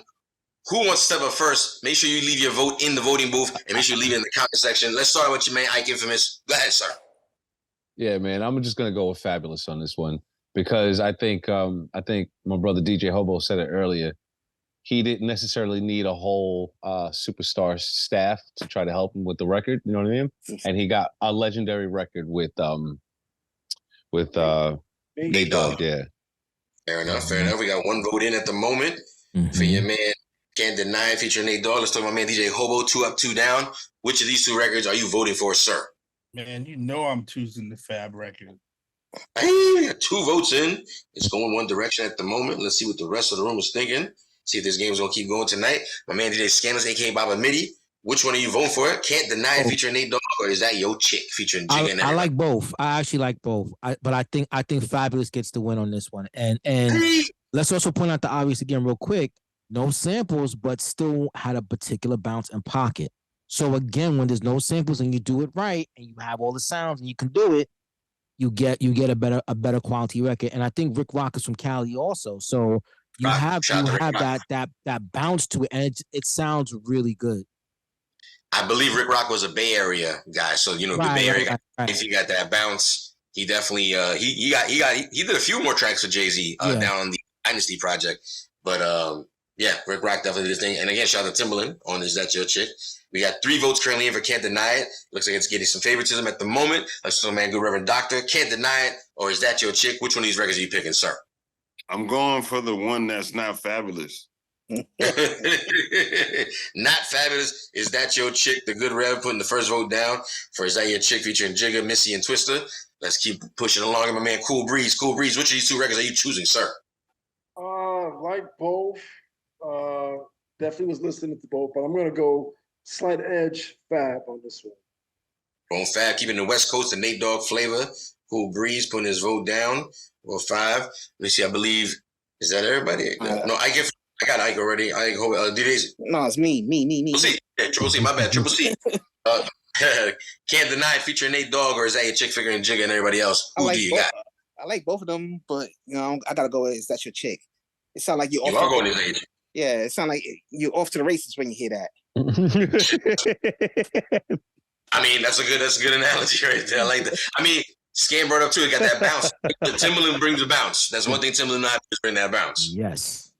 Who wants to step up first? Make sure you leave your vote in the voting booth and make sure you leave it in the comment section. Let's start with your man, Ike Infamous. Go ahead, sir. Yeah, man, I'm just gonna go with Fabolous on this one because I think my brother DJ Hobo said it earlier. He didn't necessarily need a whole superstar staff to try to help him with the record. You know what I mean? And he got a legendary record with Nate Dogg, yeah. Fair enough. We got one vote in at the moment for your man Can't Deny It featuring Nate Dogg. Let's talk about my man DJ Hobo, 2 Up, 2 Down. Which of these two records are you voting for, sir? Man, you know I'm choosing the Fab record. Hey, 2 votes in. It's going one direction at the moment. Let's see what the rest of the room is thinking. See if this game's gonna keep going tonight. My man DJ Scandalous, aka Baba Midi. Which one are you voting for? Can't Deny It featuring Nate Dogg, or is that Your Chick featuring Jigga and I like both. I actually like both. But I think Fabolous gets the win on this one. And let's also point out the obvious again real quick. No samples, but still had a particular bounce and pocket. So again, when there's no samples and you do it right and you have all the sounds and you can do it, you get a better quality record. And I think Rick Rock is from Cali also. So you have that bounce to it, and it sounds really good. I believe Rick Rock was a Bay Area guy, so the Bay Area guy. If he got that bounce, he definitely he did a few more tracks for Jay-Z down on the Dynasty project. But Rick Rock definitely did his thing. And again, shout out to Timbaland on Is That Your Chick. We got 3 votes currently in for Can't Deny It. Looks like it's getting some favoritism at the moment. Let's go, man, good Reverend Doctor. Can't Deny It, or Is That Your Chick? Which one of these records are you picking, sir? I'm going for the one that's not Fabolous. Not Fabolous. Is That Your Chick? The good Rev putting the first vote down for Is That Your Chick featuring Jigga, Missy, and Twista. Let's keep pushing along. My man, Cool Breeze. Cool Breeze, which of these 2 records are you choosing, sir? Like both. Definitely was listening to both, but I'm gonna go slight edge Fab on this one. On Fab, keeping the West Coast, the Nate Dogg flavor. Cool Breeze putting his vote down. Well, 5. Let me see. I believe, is that everybody? No, I got Ike already. I hope No, it's me. Triple C. Yeah, Triple C. My bad. Triple C. Can't Deny It featuring Nate Dogg, or Is That Your Chick figuring Jigga and everybody else? Who do you got? I like both of them, but I gotta go with Is That Your Chick. It sounds like you are going to the Yeah, it sounds like you're off to the races when you hear that. I mean, that's a good analogy right there. I like that. I mean, Scan brought up too. It got that bounce. Timbaland brings a bounce. That's one thing Timbaland not is bring that bounce. Yes.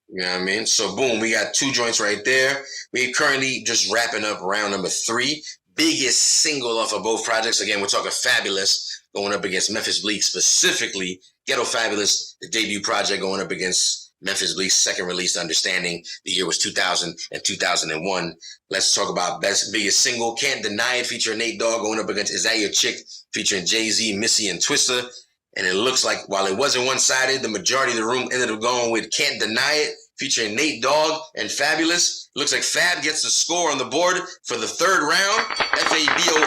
You know what I mean? So boom, we got 2 joints right there. We're currently just wrapping up round number 3. Biggest single off of both projects. Again, we're talking Fabolous going up against Memphis Bleek, specifically Ghetto Fabolous, the debut project going up against Memphis Bleek's second release, Understanding. The year was 2000 and 2001. Let's talk about biggest single, Can't Deny It, featuring Nate Dogg, going up against Is That Your Chick, featuring Jay-Z, Missy, and Twista. And it looks like while it wasn't one-sided, the majority of the room ended up going with Can't Deny It, featuring Nate Dogg and Fabolous. Looks like Fab gets the score on the board for the third round.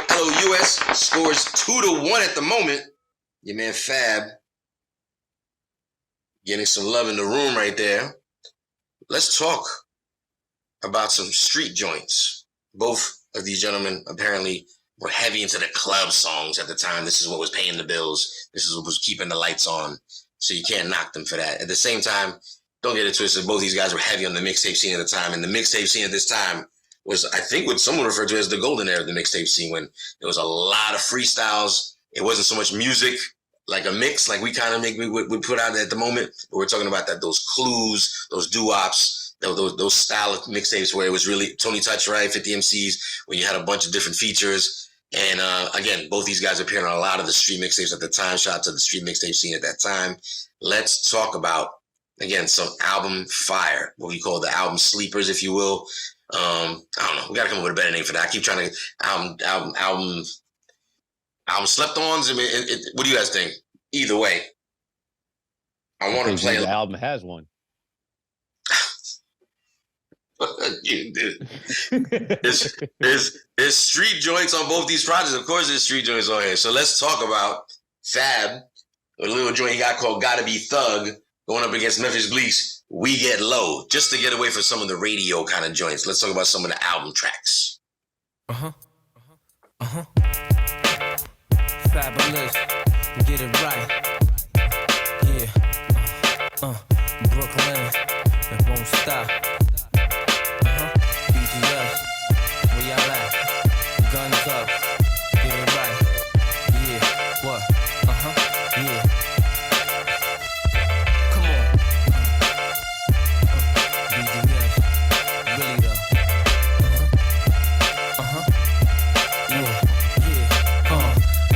Fabolous scores 2-1 at the moment. Your man Fab getting some love in the room right there. Let's talk about some street joints. Both of these gentlemen apparently were heavy into the club songs at the time. This is what was paying the bills. This is what was keeping the lights on. So you can't knock them for that. At the same time, don't get it twisted. Both these guys were heavy on the mixtape scene at the time. And the mixtape scene at this time was, I think, what someone referred to as the golden era of the mixtape scene, when there was a lot of freestyles. It wasn't so much music, like a mix, like we kind of we put out at the moment. But we're talking about that, those clues, those doo-wops, those style of mixtapes where it was really Tony Touch, right, 50 MCs, where you had a bunch of different features. And again, both these guys appeared on a lot of the street mixtapes at the time. Shout out to the street mixtape scene at that time. Let's talk about, again, some album fire, what we call the album sleepers, if you will. I don't know. We got to come up with a better name for that. I keep trying to album slept-ons. I mean, what do you guys think? Either way, I want to play. The album has one. There's street joints on both these projects. Of course, there's street joints on here. So let's talk about Fab, a little joint he got called "Gotta Be Thug," going up against Memphis Bleek's "We Get Low," just to get away from some of the radio kind of joints. Let's talk about some of the album tracks. Fabolous, get it right. Yeah, Brooklyn, it won't stop. BGS, where y'all at? Guns up, get it right. Yeah, what? Yeah. Come on. BGS, really though.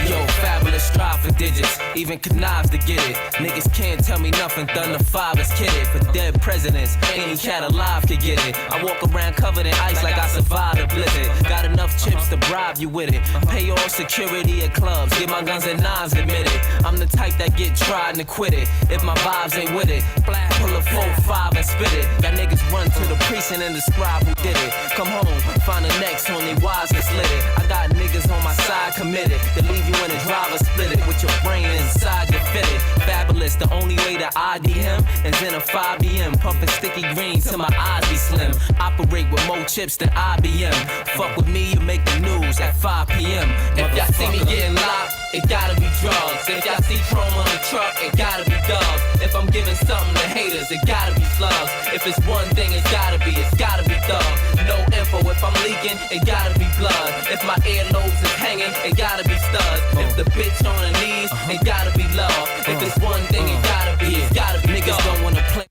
Yo, Fabolous strive for digits, even connives to get it. Niggas can't tell me nothing, done the five is kidded. For dead presidents, any cat alive could get it. I walk around covered in ice like I survived a blizzard. Got enough chips to bribe you with it. Pay all security at clubs, get my guns and knives admitted. I'm the type that get tried and quit it if my vibes ain't with it. Pull a 4-5 and spit it. Got niggas run to the precinct and describe who did it. Come home, find the next on they wives get slit it. I got niggas on my side committed to leave you in a driver split it with your brain inside your fitted. Fabolous, the only way to ID him is in a 5BM, pumping sticky green till my eyes be slim. Operate with more chips than IBM. Fuck with me, you make the news at 5 p.m. If y'all see me getting locked, it gotta be drugs. If y'all see chrome on the truck, it gotta be dogs. If I'm giving something to haters, it gotta be slugs. If it's one thing, it's gotta be thugs. No info, if I'm leaking, it gotta be blood. If my earlobes is hanging, it gotta be studs. If the bitch on her knees, it gotta be love. If it's one thing, it gotta be niggas don't wanna play.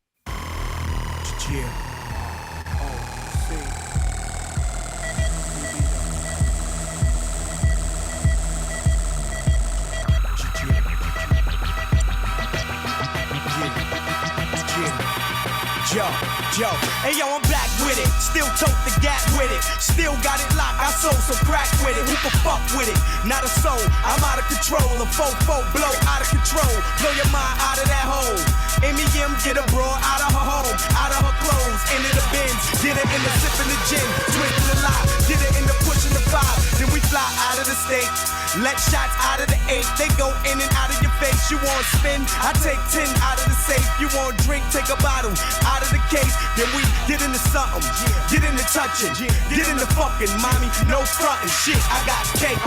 Yo, hey yo, I'm back with it. Still tote the gap with it. Still got it locked. I sold some crack with it. Who can fuck with it? Not a soul. I'm out of control. A fofo blow out of control. Blow your mind out of that hole. MEM get a broad out of her home, out of her clothes, into the bins. Get it in the sip in the gin, twisting the lie. Get it in the push in the vibe. Then we fly out of the state. Let shots out of the 8. They go in and out of your face. You want spin? I take 10 out of the safe. You want drink? Take a bottle out of the case. Then we get into something. Get into touching. Get into fucking, mommy. No frontin' shit. I got cake.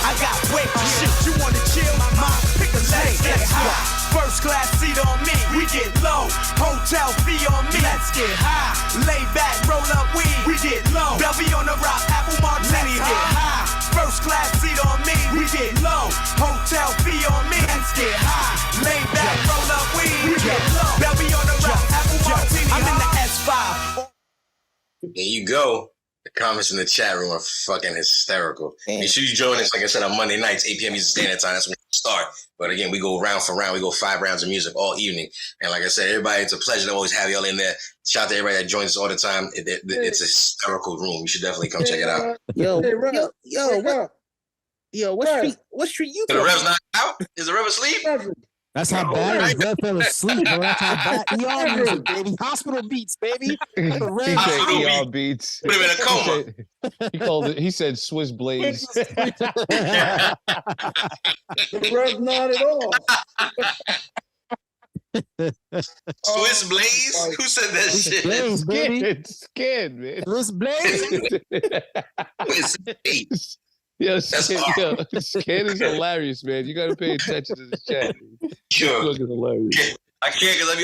I got weight. Shit, you wanna chill? Mom, pick a leg. Get high. First class seat on me. We get low. Hotel fee on me. Let's get high. Lay back, roll up weed. We get low. Belly on the rock. Apple martini. Get high. First class seat on me. We get low. Hotel fee on me. Let's get high. Lay back, roll up weed. We get low. Belly on the rock. Apple martini. I'm in the S5. There you go. The comments in the chat room are fucking hysterical. Make sure you join us, like I said, on Monday nights, 8 p.m. Eastern Standard Time. That's when we start. But again, we go round for round. We go 5 rounds of music all evening. And like I said, everybody, it's a pleasure to always have y'all in there. Shout out to everybody that joins us all the time. It's a historical room. You should definitely come check it out. What street you So the Rev's not out? Is the Rev asleep? That's how bad Rev fell asleep, bro. That's how bad ER music, baby. Hospital beats, baby. He said ER beats. Put him in a coma. He called it. He said Swiss Blaze. The Rev not at all. Swiss Blaze? Who said that shit? Blaze, baby. Scared, man. Swiss Blaze. Swiss Blaze. Yo, Scared is hilarious, man. You gotta pay attention to this chat. Sure. It's fucking hilarious. I can't because I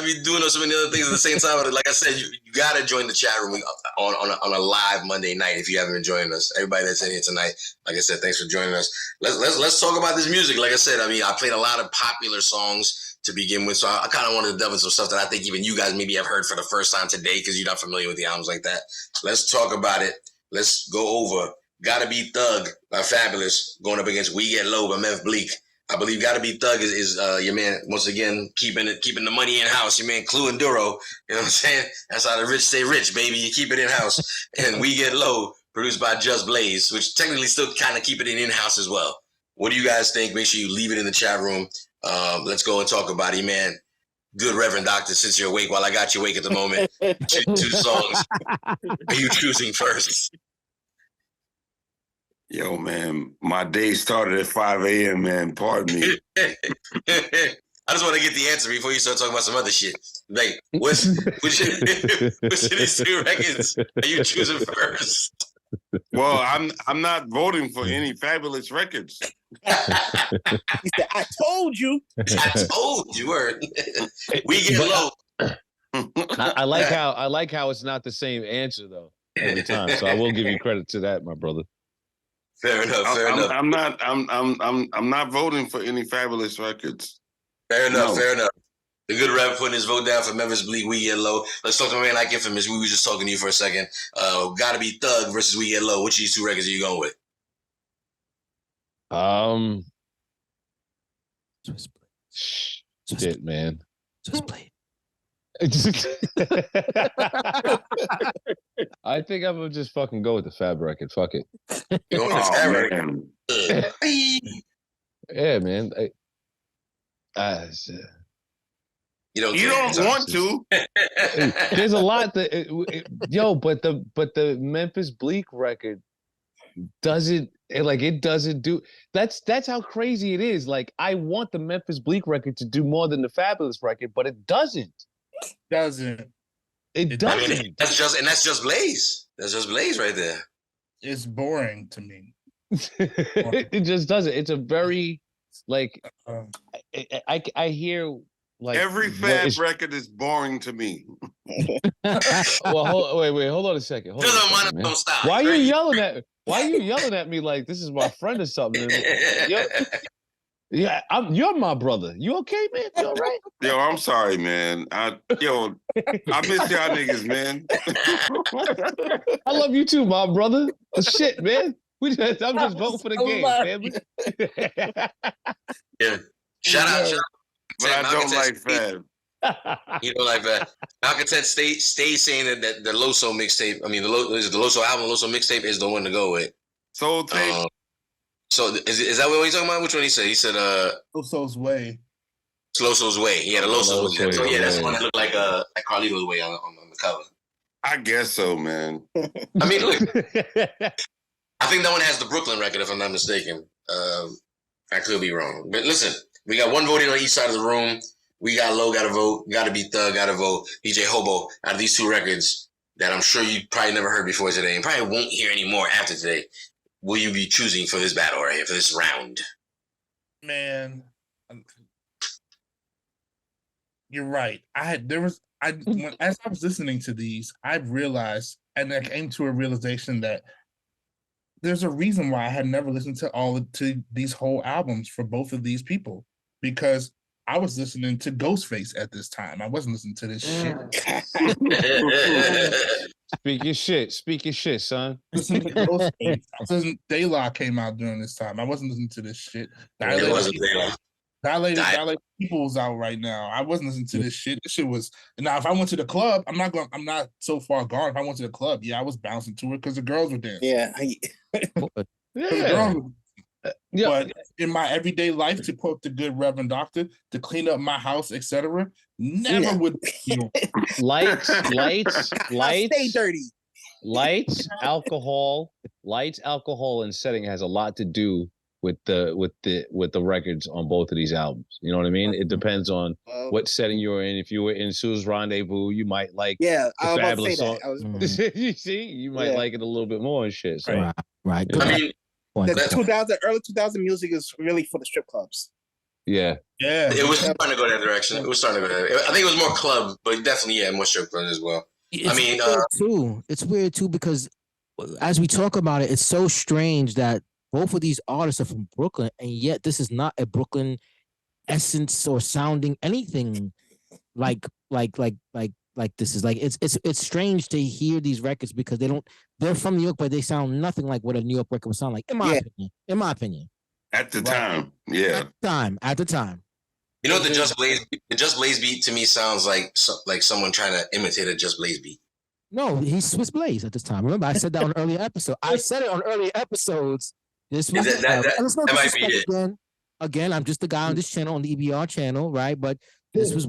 be doing so many other things at the same time. But like I said, you gotta join the chat room on a live Monday night if you haven't been joining us. Everybody that's in here tonight, like I said, thanks for joining us. Let's talk about this music. Like I said, I played a lot of popular songs to begin with, so I kind of wanted to delve into some stuff that I think even you guys maybe have heard for the first time today because you're not familiar with the albums like that. Let's talk about it. Let's go over Gotta Be Thug by Fabolous going up against We Get Low by Memphis Bleek. I believe Gotta Be Thug is your man, once again, keeping the money in-house. Your man Clue and Duro, you know what I'm saying? That's how the rich stay rich, baby. You keep it in-house. And We Get Low, produced by Just Blaze, which technically still kind of keep it in-house as well. What do you guys think? Make sure you leave it in the chat room. Let's go and talk about it, man. Good Reverend Doctor, since you're awake, while I got you awake at the moment, two songs. Are you choosing first? Yo, man, my day started at 5 a.m., man. Pardon me. I just want to get the answer before you start talking about some other shit. Like, which of these 2 records are you choosing first? Well, I'm not voting for any Fabolous records. He said, I told you. I told you. We Get Low. I like how it's not the same answer though every time. So I will give you credit to that, my brother. Fair enough. Fair enough. I'm not voting for any Fabolous records. Fair enough. Fair enough. The good rap putting his vote down for Memphis Bleek, We Get Low. Let's talk to a man like Infamous. We were just talking to you for a second. Gotta Be Thug versus We Get Low. Which of these 2 records are you going with? Shit, man. Just play. I think I'm gonna just fucking go with the Fab record. Fuck it. You going with the Fab record? Yeah, man. You don't want to. There's a lot that but the Memphis Bleek record doesn't do. That's how crazy it is. Like, I want the Memphis Bleek record to do more than the Fabolous record, but it doesn't. It doesn't. I mean, that's just Blaze. That's just Blaze right there. It's boring to me. It just doesn't. It's a very I hear like every Fab record is boring to me. Well, hold on a second. Why are you yelling at? Why are you yelling at me like this is my friend or something? You're my brother. You okay, man? You all right? Yo, I'm sorry, man. I miss y'all niggas, man. I love you too, my brother. Shit, man. I'm just voting for the game, man. Yeah. Shout out. But I don't like Fab. You don't like that. Malcontent stays saying that the Loso mixtape. I mean, the Loso album, Loso mixtape is the one to go with. Soul Tape. So is that what he's talking about? Which one he said? He said Loso's Way. It's Loso's Way. Yeah, the Loso's Way. So yeah, that's the one that looked like Carlito's Way on the cover. I guess so, man. I mean, look. I think that one has the Brooklyn record, if I'm not mistaken. I could be wrong. But listen, we got one voting on each side of the room. We Got Low, got to vote. Gotta Be Thug, got to vote. DJ Hobo, out of these 2 records that I'm sure you probably never heard before today and probably won't hear anymore after today, will you be choosing for this battle right here, for this round? Man, you're right. As I was listening to these, I realized, and I came to a realization that there's a reason why I had never listened to these whole albums for both of these people, because I was listening to Ghostface at this time. I wasn't listening to this shit. Speak your shit. Speak your shit, son. Listening to Ghostface. I was listening. De La came out during this time. I wasn't listening to this shit. It wasn't De La. Dilated People's out right now. I wasn't listening to this shit. This shit was now. If I went to the club, I'm not so far gone. If I went to the club, yeah, I was bouncing to it because the girls were dancing. Yeah. But in my everyday life, to quote the good Reverend Doctor, to clean up my house, etc., never would. Lights. Stay dirty. Lights, alcohol, and setting has a lot to do with the records on both of these albums. You know what I mean? It depends on what setting you're in. If you were in Sue's Rendezvous, you might like I was about to say song. that. You see, you might like it a little bit more and shit. So. Right. I mean, the early 2000 music is really for the strip clubs. Yeah. It was starting to go that direction. It was starting to go that. I think it was more club, but definitely more strip clubs as well. It's weird too because as we talk about it, it's so strange that both of these artists are from Brooklyn, and yet this is not a Brooklyn essence or sounding anything like this is like it's strange to hear these records because they're from New York, but they sound nothing like what a New York record would sound like, in my opinion. At the time, yeah. At the time. You know, the Just Blaze beat to me sounds like someone trying to imitate a Just Blaze beat. No, he's Swiss Blaze at this time. Remember, I said that on earlier episode. I said it on earlier episodes. This was that might be it. Again, I'm just the guy on this channel, on the EBR channel, right? But this was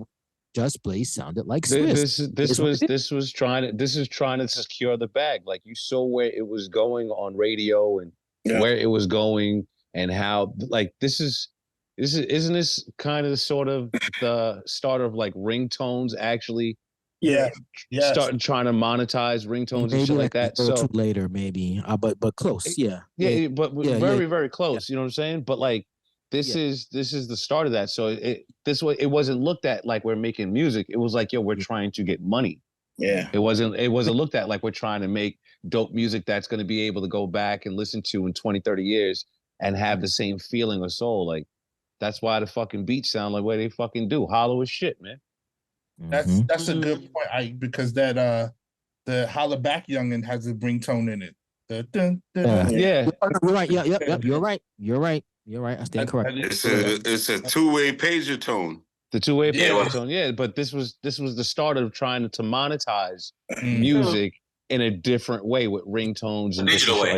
Just Blaze sounded like Swiss. This is trying to secure the bag. Like you saw where it was going on radio and where it was going and how like isn't this kind of sort of the start of like ringtones actually? Starting trying to monetize ringtones and shit like that. So later, maybe, but close. But very close. You know what I'm saying? But like this is the start of that. So it wasn't looked at like we're making music. It was like, yo, we're trying to get money. Yeah. It wasn't looked at like we're trying to make dope music that's going to be able to go back and listen to in 20, 30 years and have the same feeling or soul. Like that's why the fucking beats sound like what they fucking do. Hollow as shit, man. That's a good point. Because that the Holla Back Youngin has a ringtone in it. You're right. Yep. You're right. I stand corrected. It's a two-way pager tone. The two-way pager tone, yeah. But this was the start of trying to monetize music in a different way with ringtones and digital way.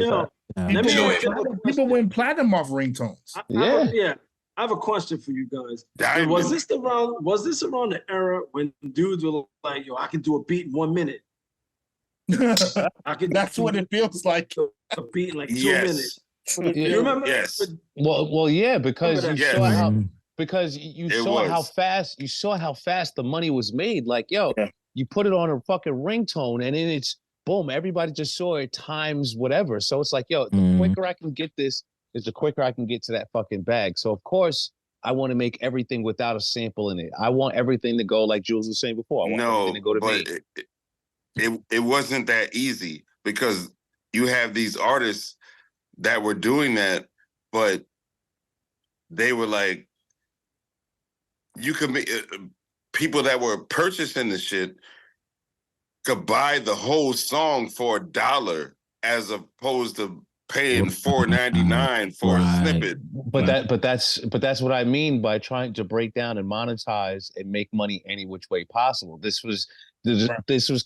People went platinum off ringtones. I have a question for you guys. Was this around the era when dudes were like, yo, I can do a beat in 1 minute? That's what it feels like. A beat in like 2 minutes. You remember? Yes. Well, yeah, because you saw how fast the money was made. Like, yo, you put it on a fucking ringtone and then it's boom, everybody just saw it times whatever. So it's like, yo, the quicker I can get this is the quicker I can get to that fucking bag. So of course I want to make everything without a sample in it. I want everything to go like Jules was saying before. I want everything to go to me. It wasn't that easy because you have these artists that were doing that, but they were like, you could make people that were purchasing the shit could buy the whole song for $1 as opposed to paying $4.99 for a snippet. But that's what I mean by trying to break down and monetize and make money any which way possible. This was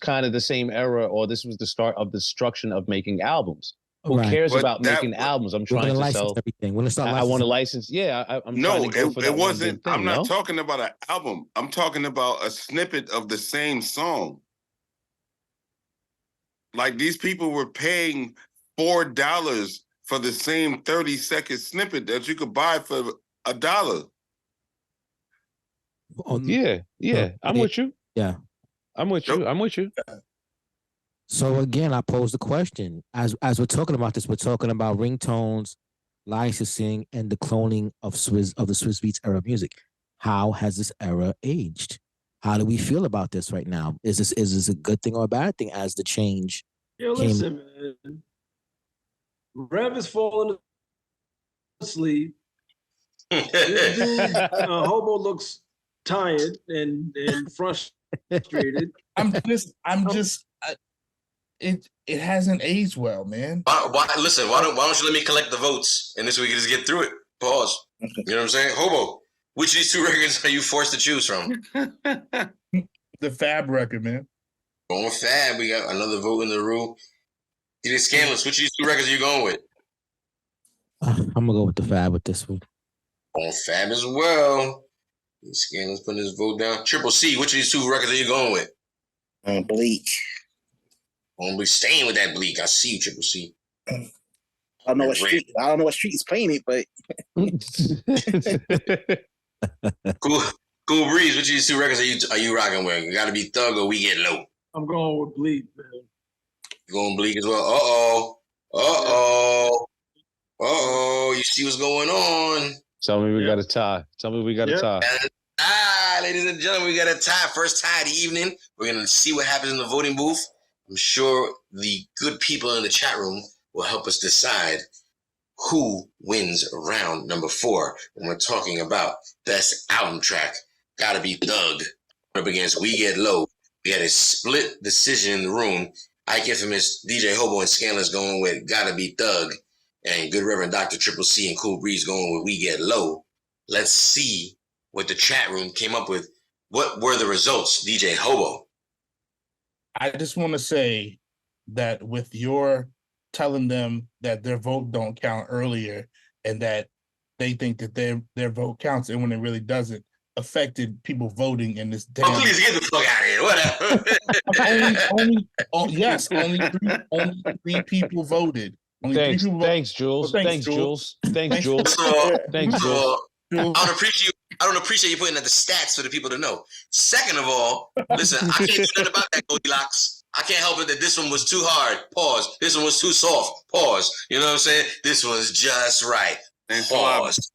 kind of the same era, or this was the start of the destruction of making albums. Who cares about making albums? I'm trying to sell everything. I want to license. Yeah, I'm trying to go for that. It wasn't. I'm not talking about an album. I'm talking about a snippet of the same song. Like these people were paying $4 for the same 30-second snippet that you could buy for $1. Oh, yeah. I'm with you. Yeah. I'm with you. So again, I pose the question. As we're talking about this, we're talking about ringtones, licensing, and the cloning of the Swizz Beatz era of music. How has this era aged? How do we feel about this right now? Is this a good thing or a bad thing as the change? Listen, man. Rev is falling asleep. This dude, Hobo looks tired and frustrated. It hasn't aged well, man. Listen, why don't you let me collect the votes and this way we can just get through it. Pause. You know what I'm saying? Hobo, which of these two records are you forced to choose from? The Fab record, man. Going Fab. We got another vote in the room. DJ Scandalous, which of these two records are you going with? I'm gonna go with the Fab with this one. On Fab as well. Scandalous putting his vote down. Triple C, which of these two records are you going with? Bleak. On Bleak, staying with that Bleak. I see you, Triple C. I don't know what street is playing it, but Cool Breeze, which of these two records are you rocking with? You gotta be Thug or We Get Low. I'm going with Bleak, man. You going Bleak as well? You see what's going on? Tell me we got a tie. A tie. Ladies and gentlemen, we got a tie. First tie of the evening. We're gonna see what happens in the voting booth. I'm sure the good people in the chat room will help us decide who wins round number 4 when we're talking about best album track. Gotta be Thug up against We Get Low. We had a split decision in the room. Ike Infamous, DJ Hobo, and Scandalous going with Gotta Be Thug, and Good Reverend Dr. Triple C and Cool Breeze going with We Get Low. Let's see what the chat room came up with. What were the results, DJ Hobo? I just want to say that with your telling them that their vote don't count earlier and that they think that their vote counts, and when it really doesn't, affected people voting in this damn. Oh, please get the fuck out of here! Whatever. only three people voted. Thanks, Jules. Thanks, Jules. I don't appreciate you putting out the stats for the people to know. Second of all, listen, I can't do nothing about that, Goldilocks. I can't help it that this one was too hard. Pause. This one was too soft. Pause. You know what I'm saying? This one's just right. Pause.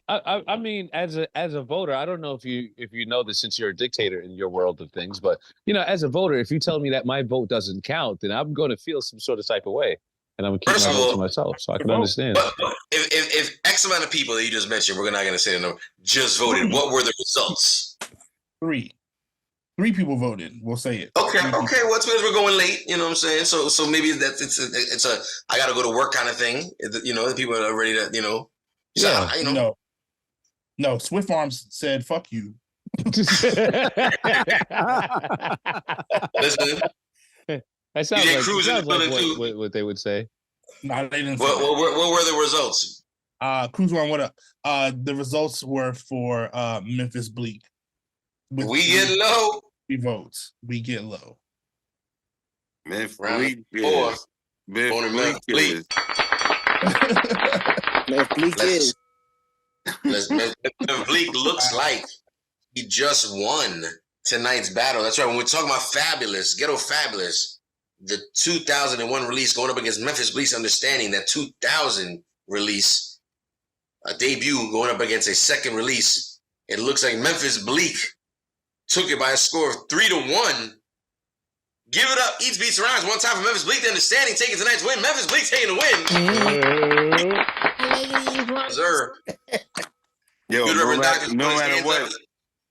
I mean, as a voter, I don't know if you know this since you're a dictator in your world of things, but as a voter, if you tell me that my vote doesn't count, then I'm going to feel some sort of type of way, and I'm going to keep my vote to myself, so I can understand. But if X amount of people that you just mentioned, we're not going to say the number, just voted, what were the results? 3 people voted. We'll say it. Okay. Well, it's because we're going late. You know what I'm saying? So maybe that it's a I got to go to work kind of thing. The people are ready to No, Swift Arms said fuck you. Listen, that sounds like what they would say. No, they didn't. What were the results? Cruise One, what up? The results were for Memphis Bleek. We Get Low. 3 votes. We Get Low. Memphis Bleek is. Memphis Bleek. Bleek looks like he just won tonight's battle. That's right. When we're talking about Fabolous, Ghetto Fabolous, the 2001 release going up against Memphis Bleek's Understanding, that 2000 release, a debut going up against a second release. It looks like Memphis Bleek took it by a score of 3-1. Give it up. Eats Beats Rhymes. One time for Memphis Bleek. The Understanding taking tonight's win. Memphis Bleek taking the win. Sir. Yo, no matter what,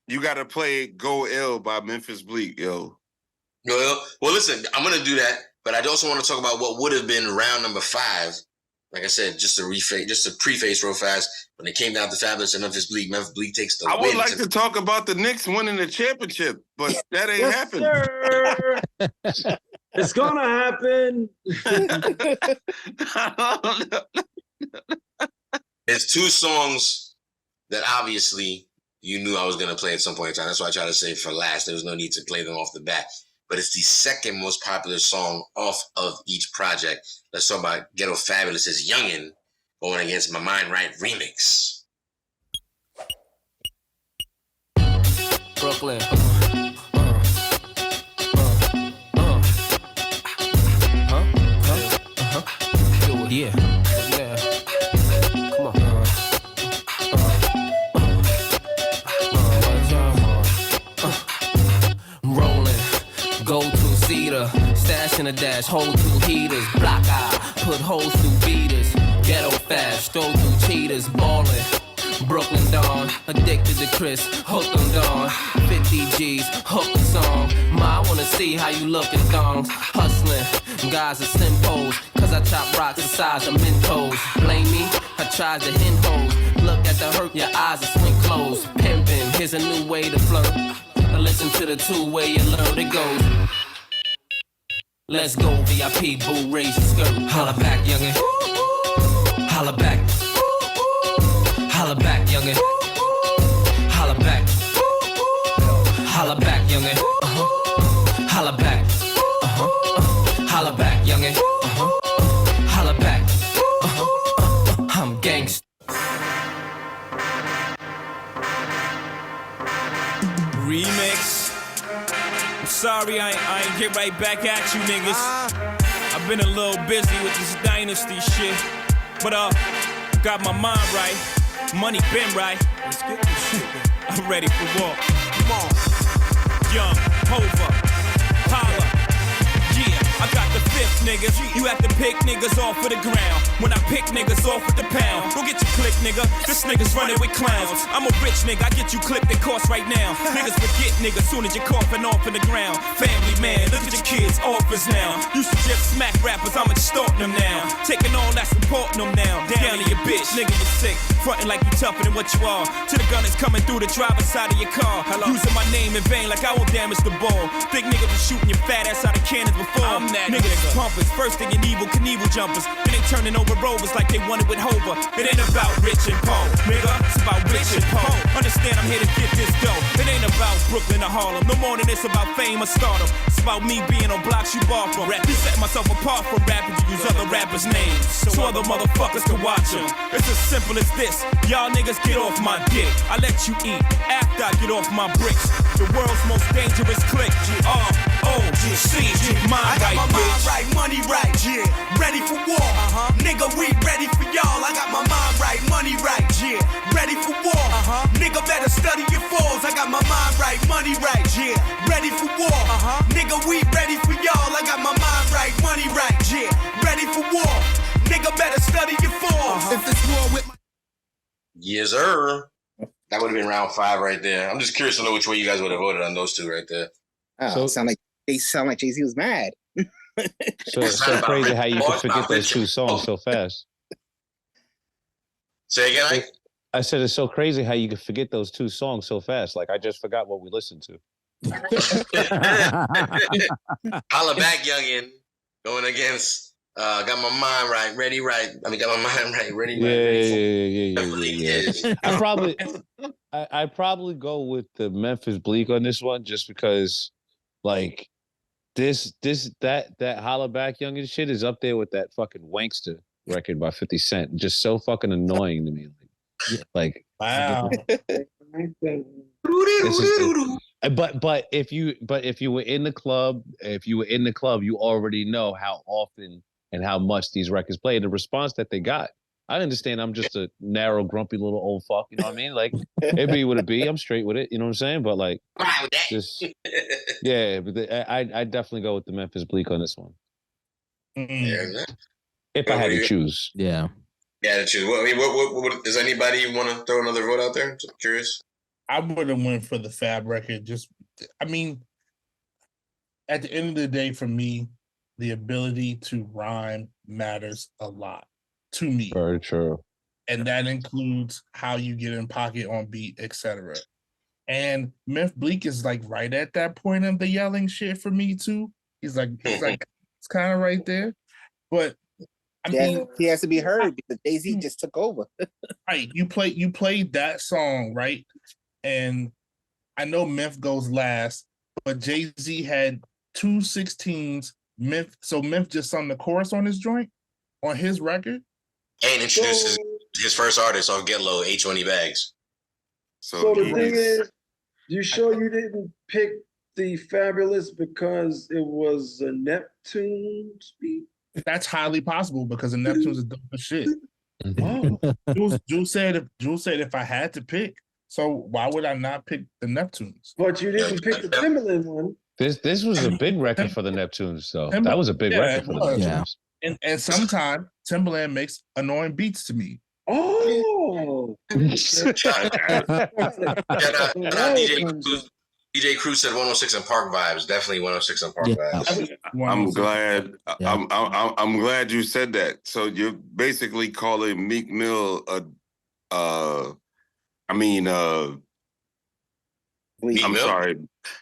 you got to play Go Ill by Memphis Bleek, yo. Well, listen, I'm going to do that, but I also want to talk about what would have been round number 5. Like I said, just to preface real fast, when it came down to Fabolous and Memphis Bleek takes the win. I would like to talk about the Knicks winning the championship, but that ain't happened. It's gonna happen. There's 2 songs that obviously you knew I was going to play at some point in time. That's why I tried to say for last. There was no need to play them off the bat. But it's the second most popular song off of each project. Let's talk about Ghetto Fabulous's Youngin' going against My Mind Right remix. Brooklyn. Yeah. Come on. Rolling. Go to Cedar. Stash in a dash. Hold 2 heaters. Block eye. Put holes through beaters. Ghetto fast. Stroll through cheaters. Ballin'. Brooklyn Dawn, addicted to Chris, hooked on Dawn. 50 G's, hooked song. Ma, I wanna see how you lookin' thongs. Hustling, guys are simpos. Cause I chop rocks the size of Mentos. Blame me, I tried to hint hoes. Look at the hurt, your eyes are swing closed. Pimpin', here's a new way to flirt. Listen to the two-way you learn it goes. Let's go, VIP, boo, raise your skirt. Holla back, youngin'. Holla back. Holla back, youngin'. Holla back. Holla back, youngin'. Holla back. Holla back, youngin'. Holla back. I'm gangsta. Remix. I'm sorry I ain't get right back at you niggas. I've been a little busy with this dynasty shit. But got my mind right. Money been right. Let's get this shit. I'm ready for war. Come on. Young, Hova, holla. Yeah, I got the fifth, niggas. You have to pick niggas off of the ground. When I pick niggas off with the pound. Go get your click, nigga. This nigga's running with clowns. I'm a rich nigga, I get you clipped and cost right now. Niggas forget, nigga, soon as you're coughing off in the ground. Family man, look at your kids, offers now. Used to just smack rappers, I'm extorting them now. Taking all that's supporting them now. Down to your bitch, nigga, you're sick. Frontin' like you tougher than what you are. To the gun is coming through the driver's side of your car. Hello. Using my name in vain like I won't damage the ball. Think niggas was shooting your fat ass out of cannons before. I'm that niggas pumpers, first thing in evil Knievel jumpers. Then they turning over rovers like they wanted with Hova. It ain't about rich and poor, nigga. It's about rich and poor. Understand I'm here to get this dough. It ain't about Brooklyn or Harlem. No more than it's about fame or stardom. It's about me being on blocks you bought from. Rap, set myself apart from rappers. Use other rappers' names so other motherfuckers can watch them. It's as simple as this. Y'all niggas get off my dick. I let you eat after I get off my bricks. The world's most dangerous clique. R-O-C. Mind right, my mind bitch. right, money right, yeah. Ready for war, nigga, we ready for y'all. I got my mind right, money right, yeah. Ready for war, nigga, better study your falls. I got my mind right, money right, yeah. Ready for war, nigga, we ready for y'all. I got my mind right, money right, yeah. Ready for war, nigga, better study your falls. If it's war with my Yes, sir. That would have been round 5 right there. I'm just curious to know which way you guys would have voted on those two right there. Oh, they sound like Jay-Z was mad. So it's so crazy how you could forget those two songs so fast. Say again, Ike? I said it's so crazy how you could forget those two songs so fast. Like I just forgot what we listened to. Holla back, youngin. Going against got my mind right, ready right. I mean, got my mind right, ready right. Yeah. I probably go with the Memphis Bleek on this one, just because, like, that Holla Back Youngin shit is up there with that fucking Wankster record by 50 Cent. Just so fucking annoying to me. Like wow. But if you were in the club, you already know how often and how much these records play. The response that they got, I understand. I'm just a narrow, grumpy little old fuck. You know what I mean? Like, it be what it be. I'm straight with it. You know what I'm saying? But like, just yeah. But I definitely go with the Memphis Bleek on this one. If I had to choose, yeah. Yeah, to choose. What does anybody want to throw another vote out there? I'm curious. I would have went for the Fab record. Just, I mean, at the end of the day, for me, the ability to rhyme matters a lot to me. Very true. And that includes how you get in pocket on beat, etc. And Memphis Bleek is like right at that point of the yelling shit for me too. He's like it's kind of right there. But I mean, he has to be heard because Jay-Z just took over. Right. You played that song, right? And I know Memphis goes last, but Jay-Z had 2 16s. So Memphis just sung the chorus on his joint, on his record. And introduces his first artist on Get Low, H1E Bags. So the thing is, you sure you didn't pick the Fabulous because it was a Neptune's beat? That's highly possible because the Neptunes is dope as shit. Oh. Jules said if I had to pick, so why would I not pick the Neptunes? But you didn't pick the Timberland one. This was a big record for the Neptunes, though. That was a big record for the Neptunes. And sometimes Timberland makes annoying beats to me. Oh. Shout out DJ Cruz said 106 and Park Vibes. Definitely 106 and Park Vibes. I'm glad. I'm glad you said that. So you're basically calling Meek Mill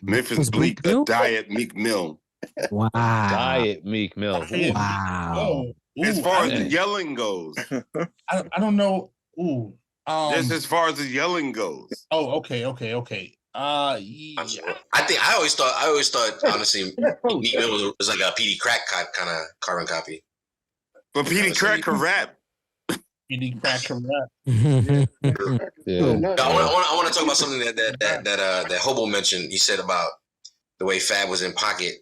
Memphis Bleek a diet Meek Mill. Wow. Diet Meek Mill. Wow. As far as the yelling goes, I don't know. Ooh. Just as far as the yelling goes. Oh, okay. I think I always thought honestly Meek Mill was like a PD Crack kind of carbon copy. But PD Crack can rap. PD Crack can rap. I want to talk about something that Hobo mentioned. He said about the way Fab was in pocket.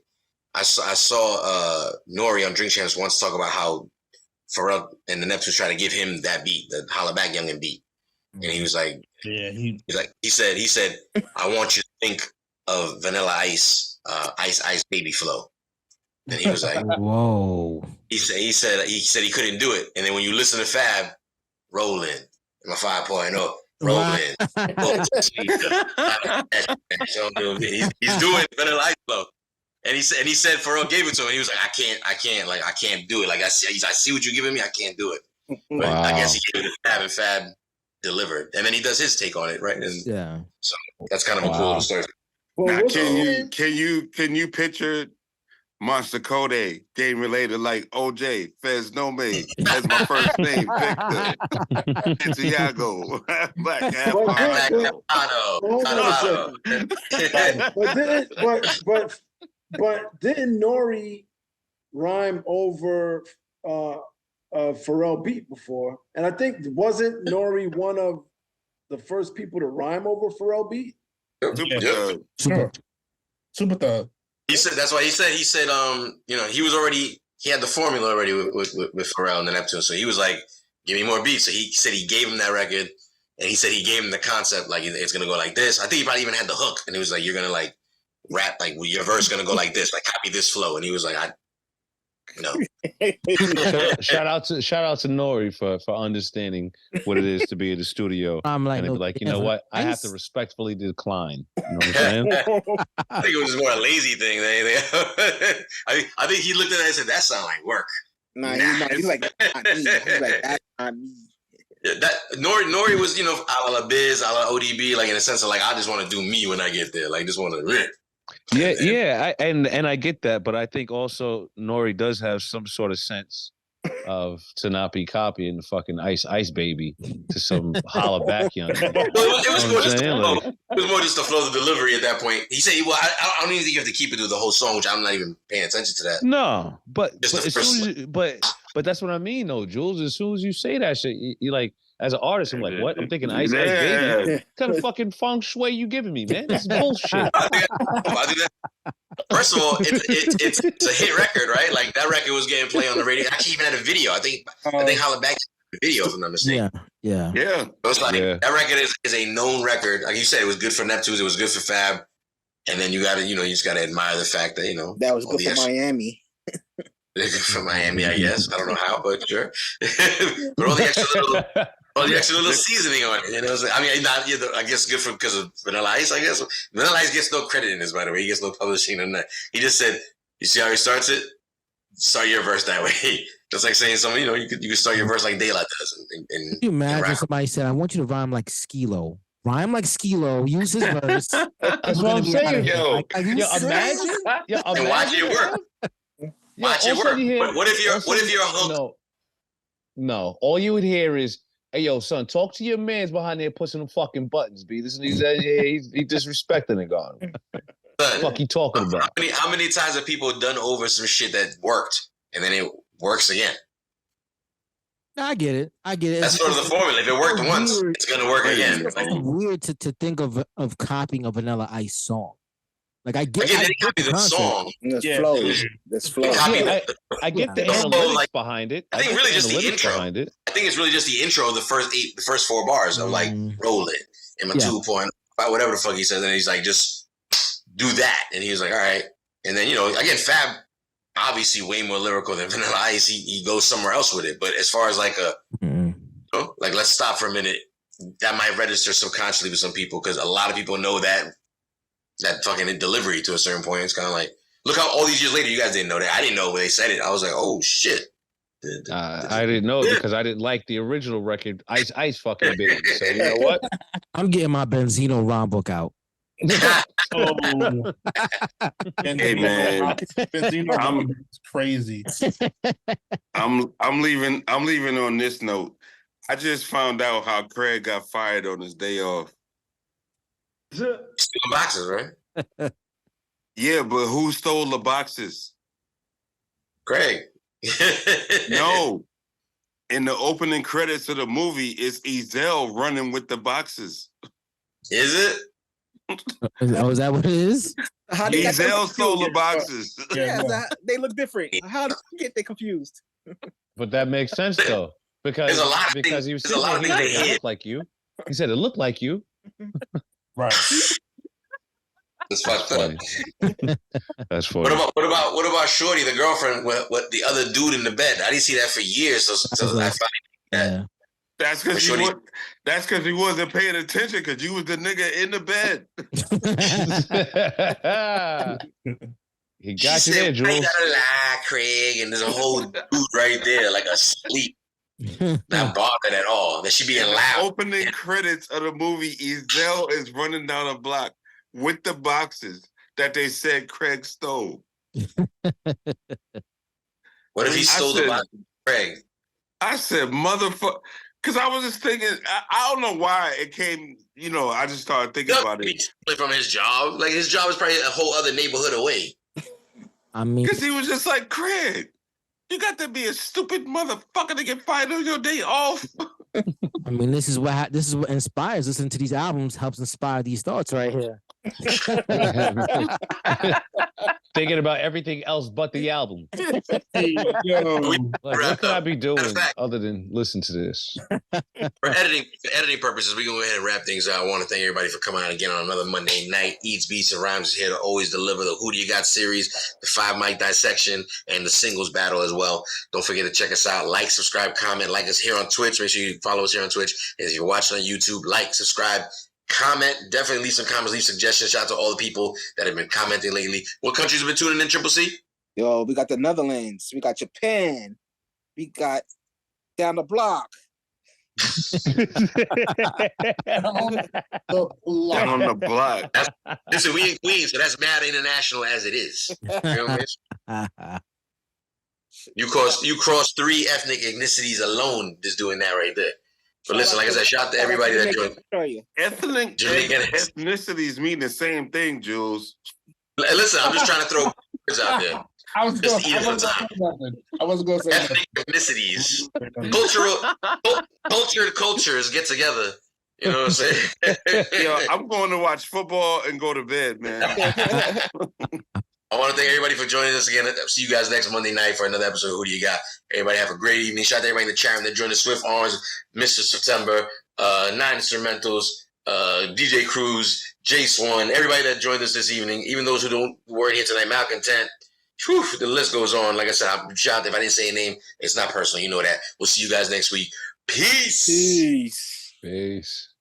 I saw Nori on Drink Champs once talk about how Pharrell and the Neptunes try to give him that beat, the Holla Back Youngin' beat, and he was like, he said, I want you to think of Vanilla Ice, Ice Baby flow, and he was like, whoa. He said he couldn't do it, and then when you listen to Fab, Rollin', my 5.0. Rolling. He's doing Vanilla Ice flow. And he said Pharrell gave it to him. And he was like, I can't do it. Like I see what you're giving me. I can't do it. But I guess he gave it to Fab and Fab delivered. And then he does his take on it, right? And so that's kind of a cool story. Now, can you picture Monster Code game related like OJ, Fez No Made? That's my first name, Victor. Santiago. Black But didn't Nori rhyme over Pharrell beat before? And I think wasn't Nori one of the first people to rhyme over Pharrell beat? Super Thug. He said that's why he said he had the formula already with Pharrell and the Neptunes. So he was like, give me more beats. So he said he gave him that record, and he said he gave him the concept, like it's gonna go like this. I think he probably even had the hook, and he was like, you're gonna like rap, like your verse gonna go like this, like copy this flow. And he was like, shout out to Nori for understanding what it is to be in the studio. I'm like, and like, you know what? I have to respectfully decline. You know what I'm saying? I think it was just more a lazy thing. I think he looked at it and said, that sound like work. He's like, that's not me. He's like, that's not me. Yeah, that Nori was, a la Biz, a la ODB, like in a sense of like, I just want to do me when I get there. Like, just want to rip. And I get that, but I think also Nori does have some sort of sense to not be copying the fucking Ice Baby to some Holla Back Young. It was more just the flow of the delivery at that point. He said, well, I don't even think you have to keep it through the whole song, which I'm not even paying attention to that. No, but that's what I mean, though, Jules. As soon as you say that shit, you like, as an artist, I'm like, what? I'm thinking Ice Baby. What kind of fucking feng shui you giving me, man? This is bullshit. I do that. First of all, it's a hit record, right? Like that record was getting played on the radio. Actually, even had a video. I think Holla Back video, if I'm not mistaken. Yeah. So it's like that record is a known record. Like you said, it was good for Neptunes. It was good for Fab. And then you just got to admire the fact that that was good for Miami. For Miami, I guess. I don't know how, but sure. But all the extra little seasoning on it. I guess good because of Vanilla Ice, I guess. Vanilla Ice gets no credit in this, by the way. He gets no publishing on that. He just said, you see how he starts it? Start your verse that way. Just like saying something, you can start your verse like Daylight does. Can you imagine somebody said, I want you to rhyme like Skilo. Rhyme like Skilo, use his verse. That's what I'm saying. Imagine. And watch it work. Watch it work. What if you're a hook? No. All you would hear is, hey, yo, son, talk to your mans behind there pushing them fucking buttons, B. He's disrespecting it, God. What the fuck you talking about? How many times have people done over some shit that worked and then it works again? I get it. That's sort of the formula. If it worked once, it's gonna work again. It's weird to think of copying a Vanilla Ice song. Like I get the song. This flow. I get the analytics behind it. I think really just the intro. I think it's really just the intro of the first 4 bars of like roll it in my 2.5, whatever the fuck he says, and he's like, just do that, and he was like, all right, and then again, Fab obviously way more lyrical than Vanilla Ice. He goes somewhere else with it, but as far as like like, let's stop for a minute. That might register subconsciously with some people because a lot of people know that fucking delivery to a certain point. It's kind of like, look how all these years later you guys didn't know that. I didn't know when they said it. I was like, oh shit. I didn't know because I didn't like the original record. Ice fucking Baby. So you know what? I'm getting my Benzino rhyme book out. Oh. Hey man, Benzino is crazy. I'm leaving on this note. I just found out how Craig got fired on his day off. Stealing boxes, right? Yeah, but who stole the boxes? Craig. No. In the opening credits of the movie, it's Ezell running with the boxes. Is it? Oh, is that what it is? How they got Ezell so stole the confused? boxes. Yeah, they look different. How did you get they confused? But that makes sense though. Because There's a lot of because things- he was there's a lot of saying things they it hid. looked like you. He said it looked like you. Right. It's fucked up. That's funny. Oh. What about Shorty, the girlfriend, with the other dude in the bed? I didn't see that for years. So I finally Yeah. That's because he wasn't paying attention because you was the nigga in the bed. He She got you said, there, "Why Jules. you gotta lie, Craig?" And there's a whole dude right there, like asleep, not bothered at all. That she being loud. Opening credits of the movie, Ezell is running down a block with the boxes that they said Craig stole. What if he stole the box, Craig? I said, motherfucker. Because I was just thinking, I don't know why it came, I just started thinking about it. From his job? Like, his job is probably a whole other neighborhood away. I mean, because he was just like, Craig, you got to be a stupid motherfucker to get fired on your day off. I mean, this is what inspires. Listening to these albums helps inspire these thoughts right here. Thinking about everything else but the album. Yo. Like, what could I be doing other than listen to this? For editing purposes, we can go ahead and wrap things out. I want to thank everybody for coming out again on another Monday night. Eats, Beats, and Rhymes is here to always deliver the Who Do You Got series, the 5 mic dissection, and the singles battle as well. Don't forget to check us out. Like, subscribe, comment, like us here on Twitch. Make sure you follow us here on Twitch. And if you're watching on YouTube, like, subscribe, comment. Definitely leave some comments, leave suggestions. Shout out to all the people that have been commenting lately. What countries have been tuning in, Triple C? Yo, we got the Netherlands. We got Japan. We got down the block. Down on the block. Listen, we in Queens, so that's mad international as it is. You know what I mean? You cross 3 ethnic ethnicities alone just doing that right there. But listen, like I said, shout out to everybody that joined. Ethnic ethnicities mean the same thing, Jules. Listen, I'm just trying to throw words out there. I wasn't going to say ethnic ethnicities. Cultures get together. You know what I'm saying? Yo, I'm going to watch football and go to bed, man. I want to thank everybody for joining us again. See you guys next Monday night for another episode of Who Do You Got? Everybody have a great evening. Shout out to everybody in the chat room that joined the Swift Orange, Mr. September, 9 Instrumentals, DJ Cruz, J Swan, everybody that joined us this evening, even those who weren't here tonight, Malcontent. Whew, the list goes on. Like I said, I'm shocked if I didn't say a name. It's not personal. You know that. We'll see you guys next week. Peace. Peace.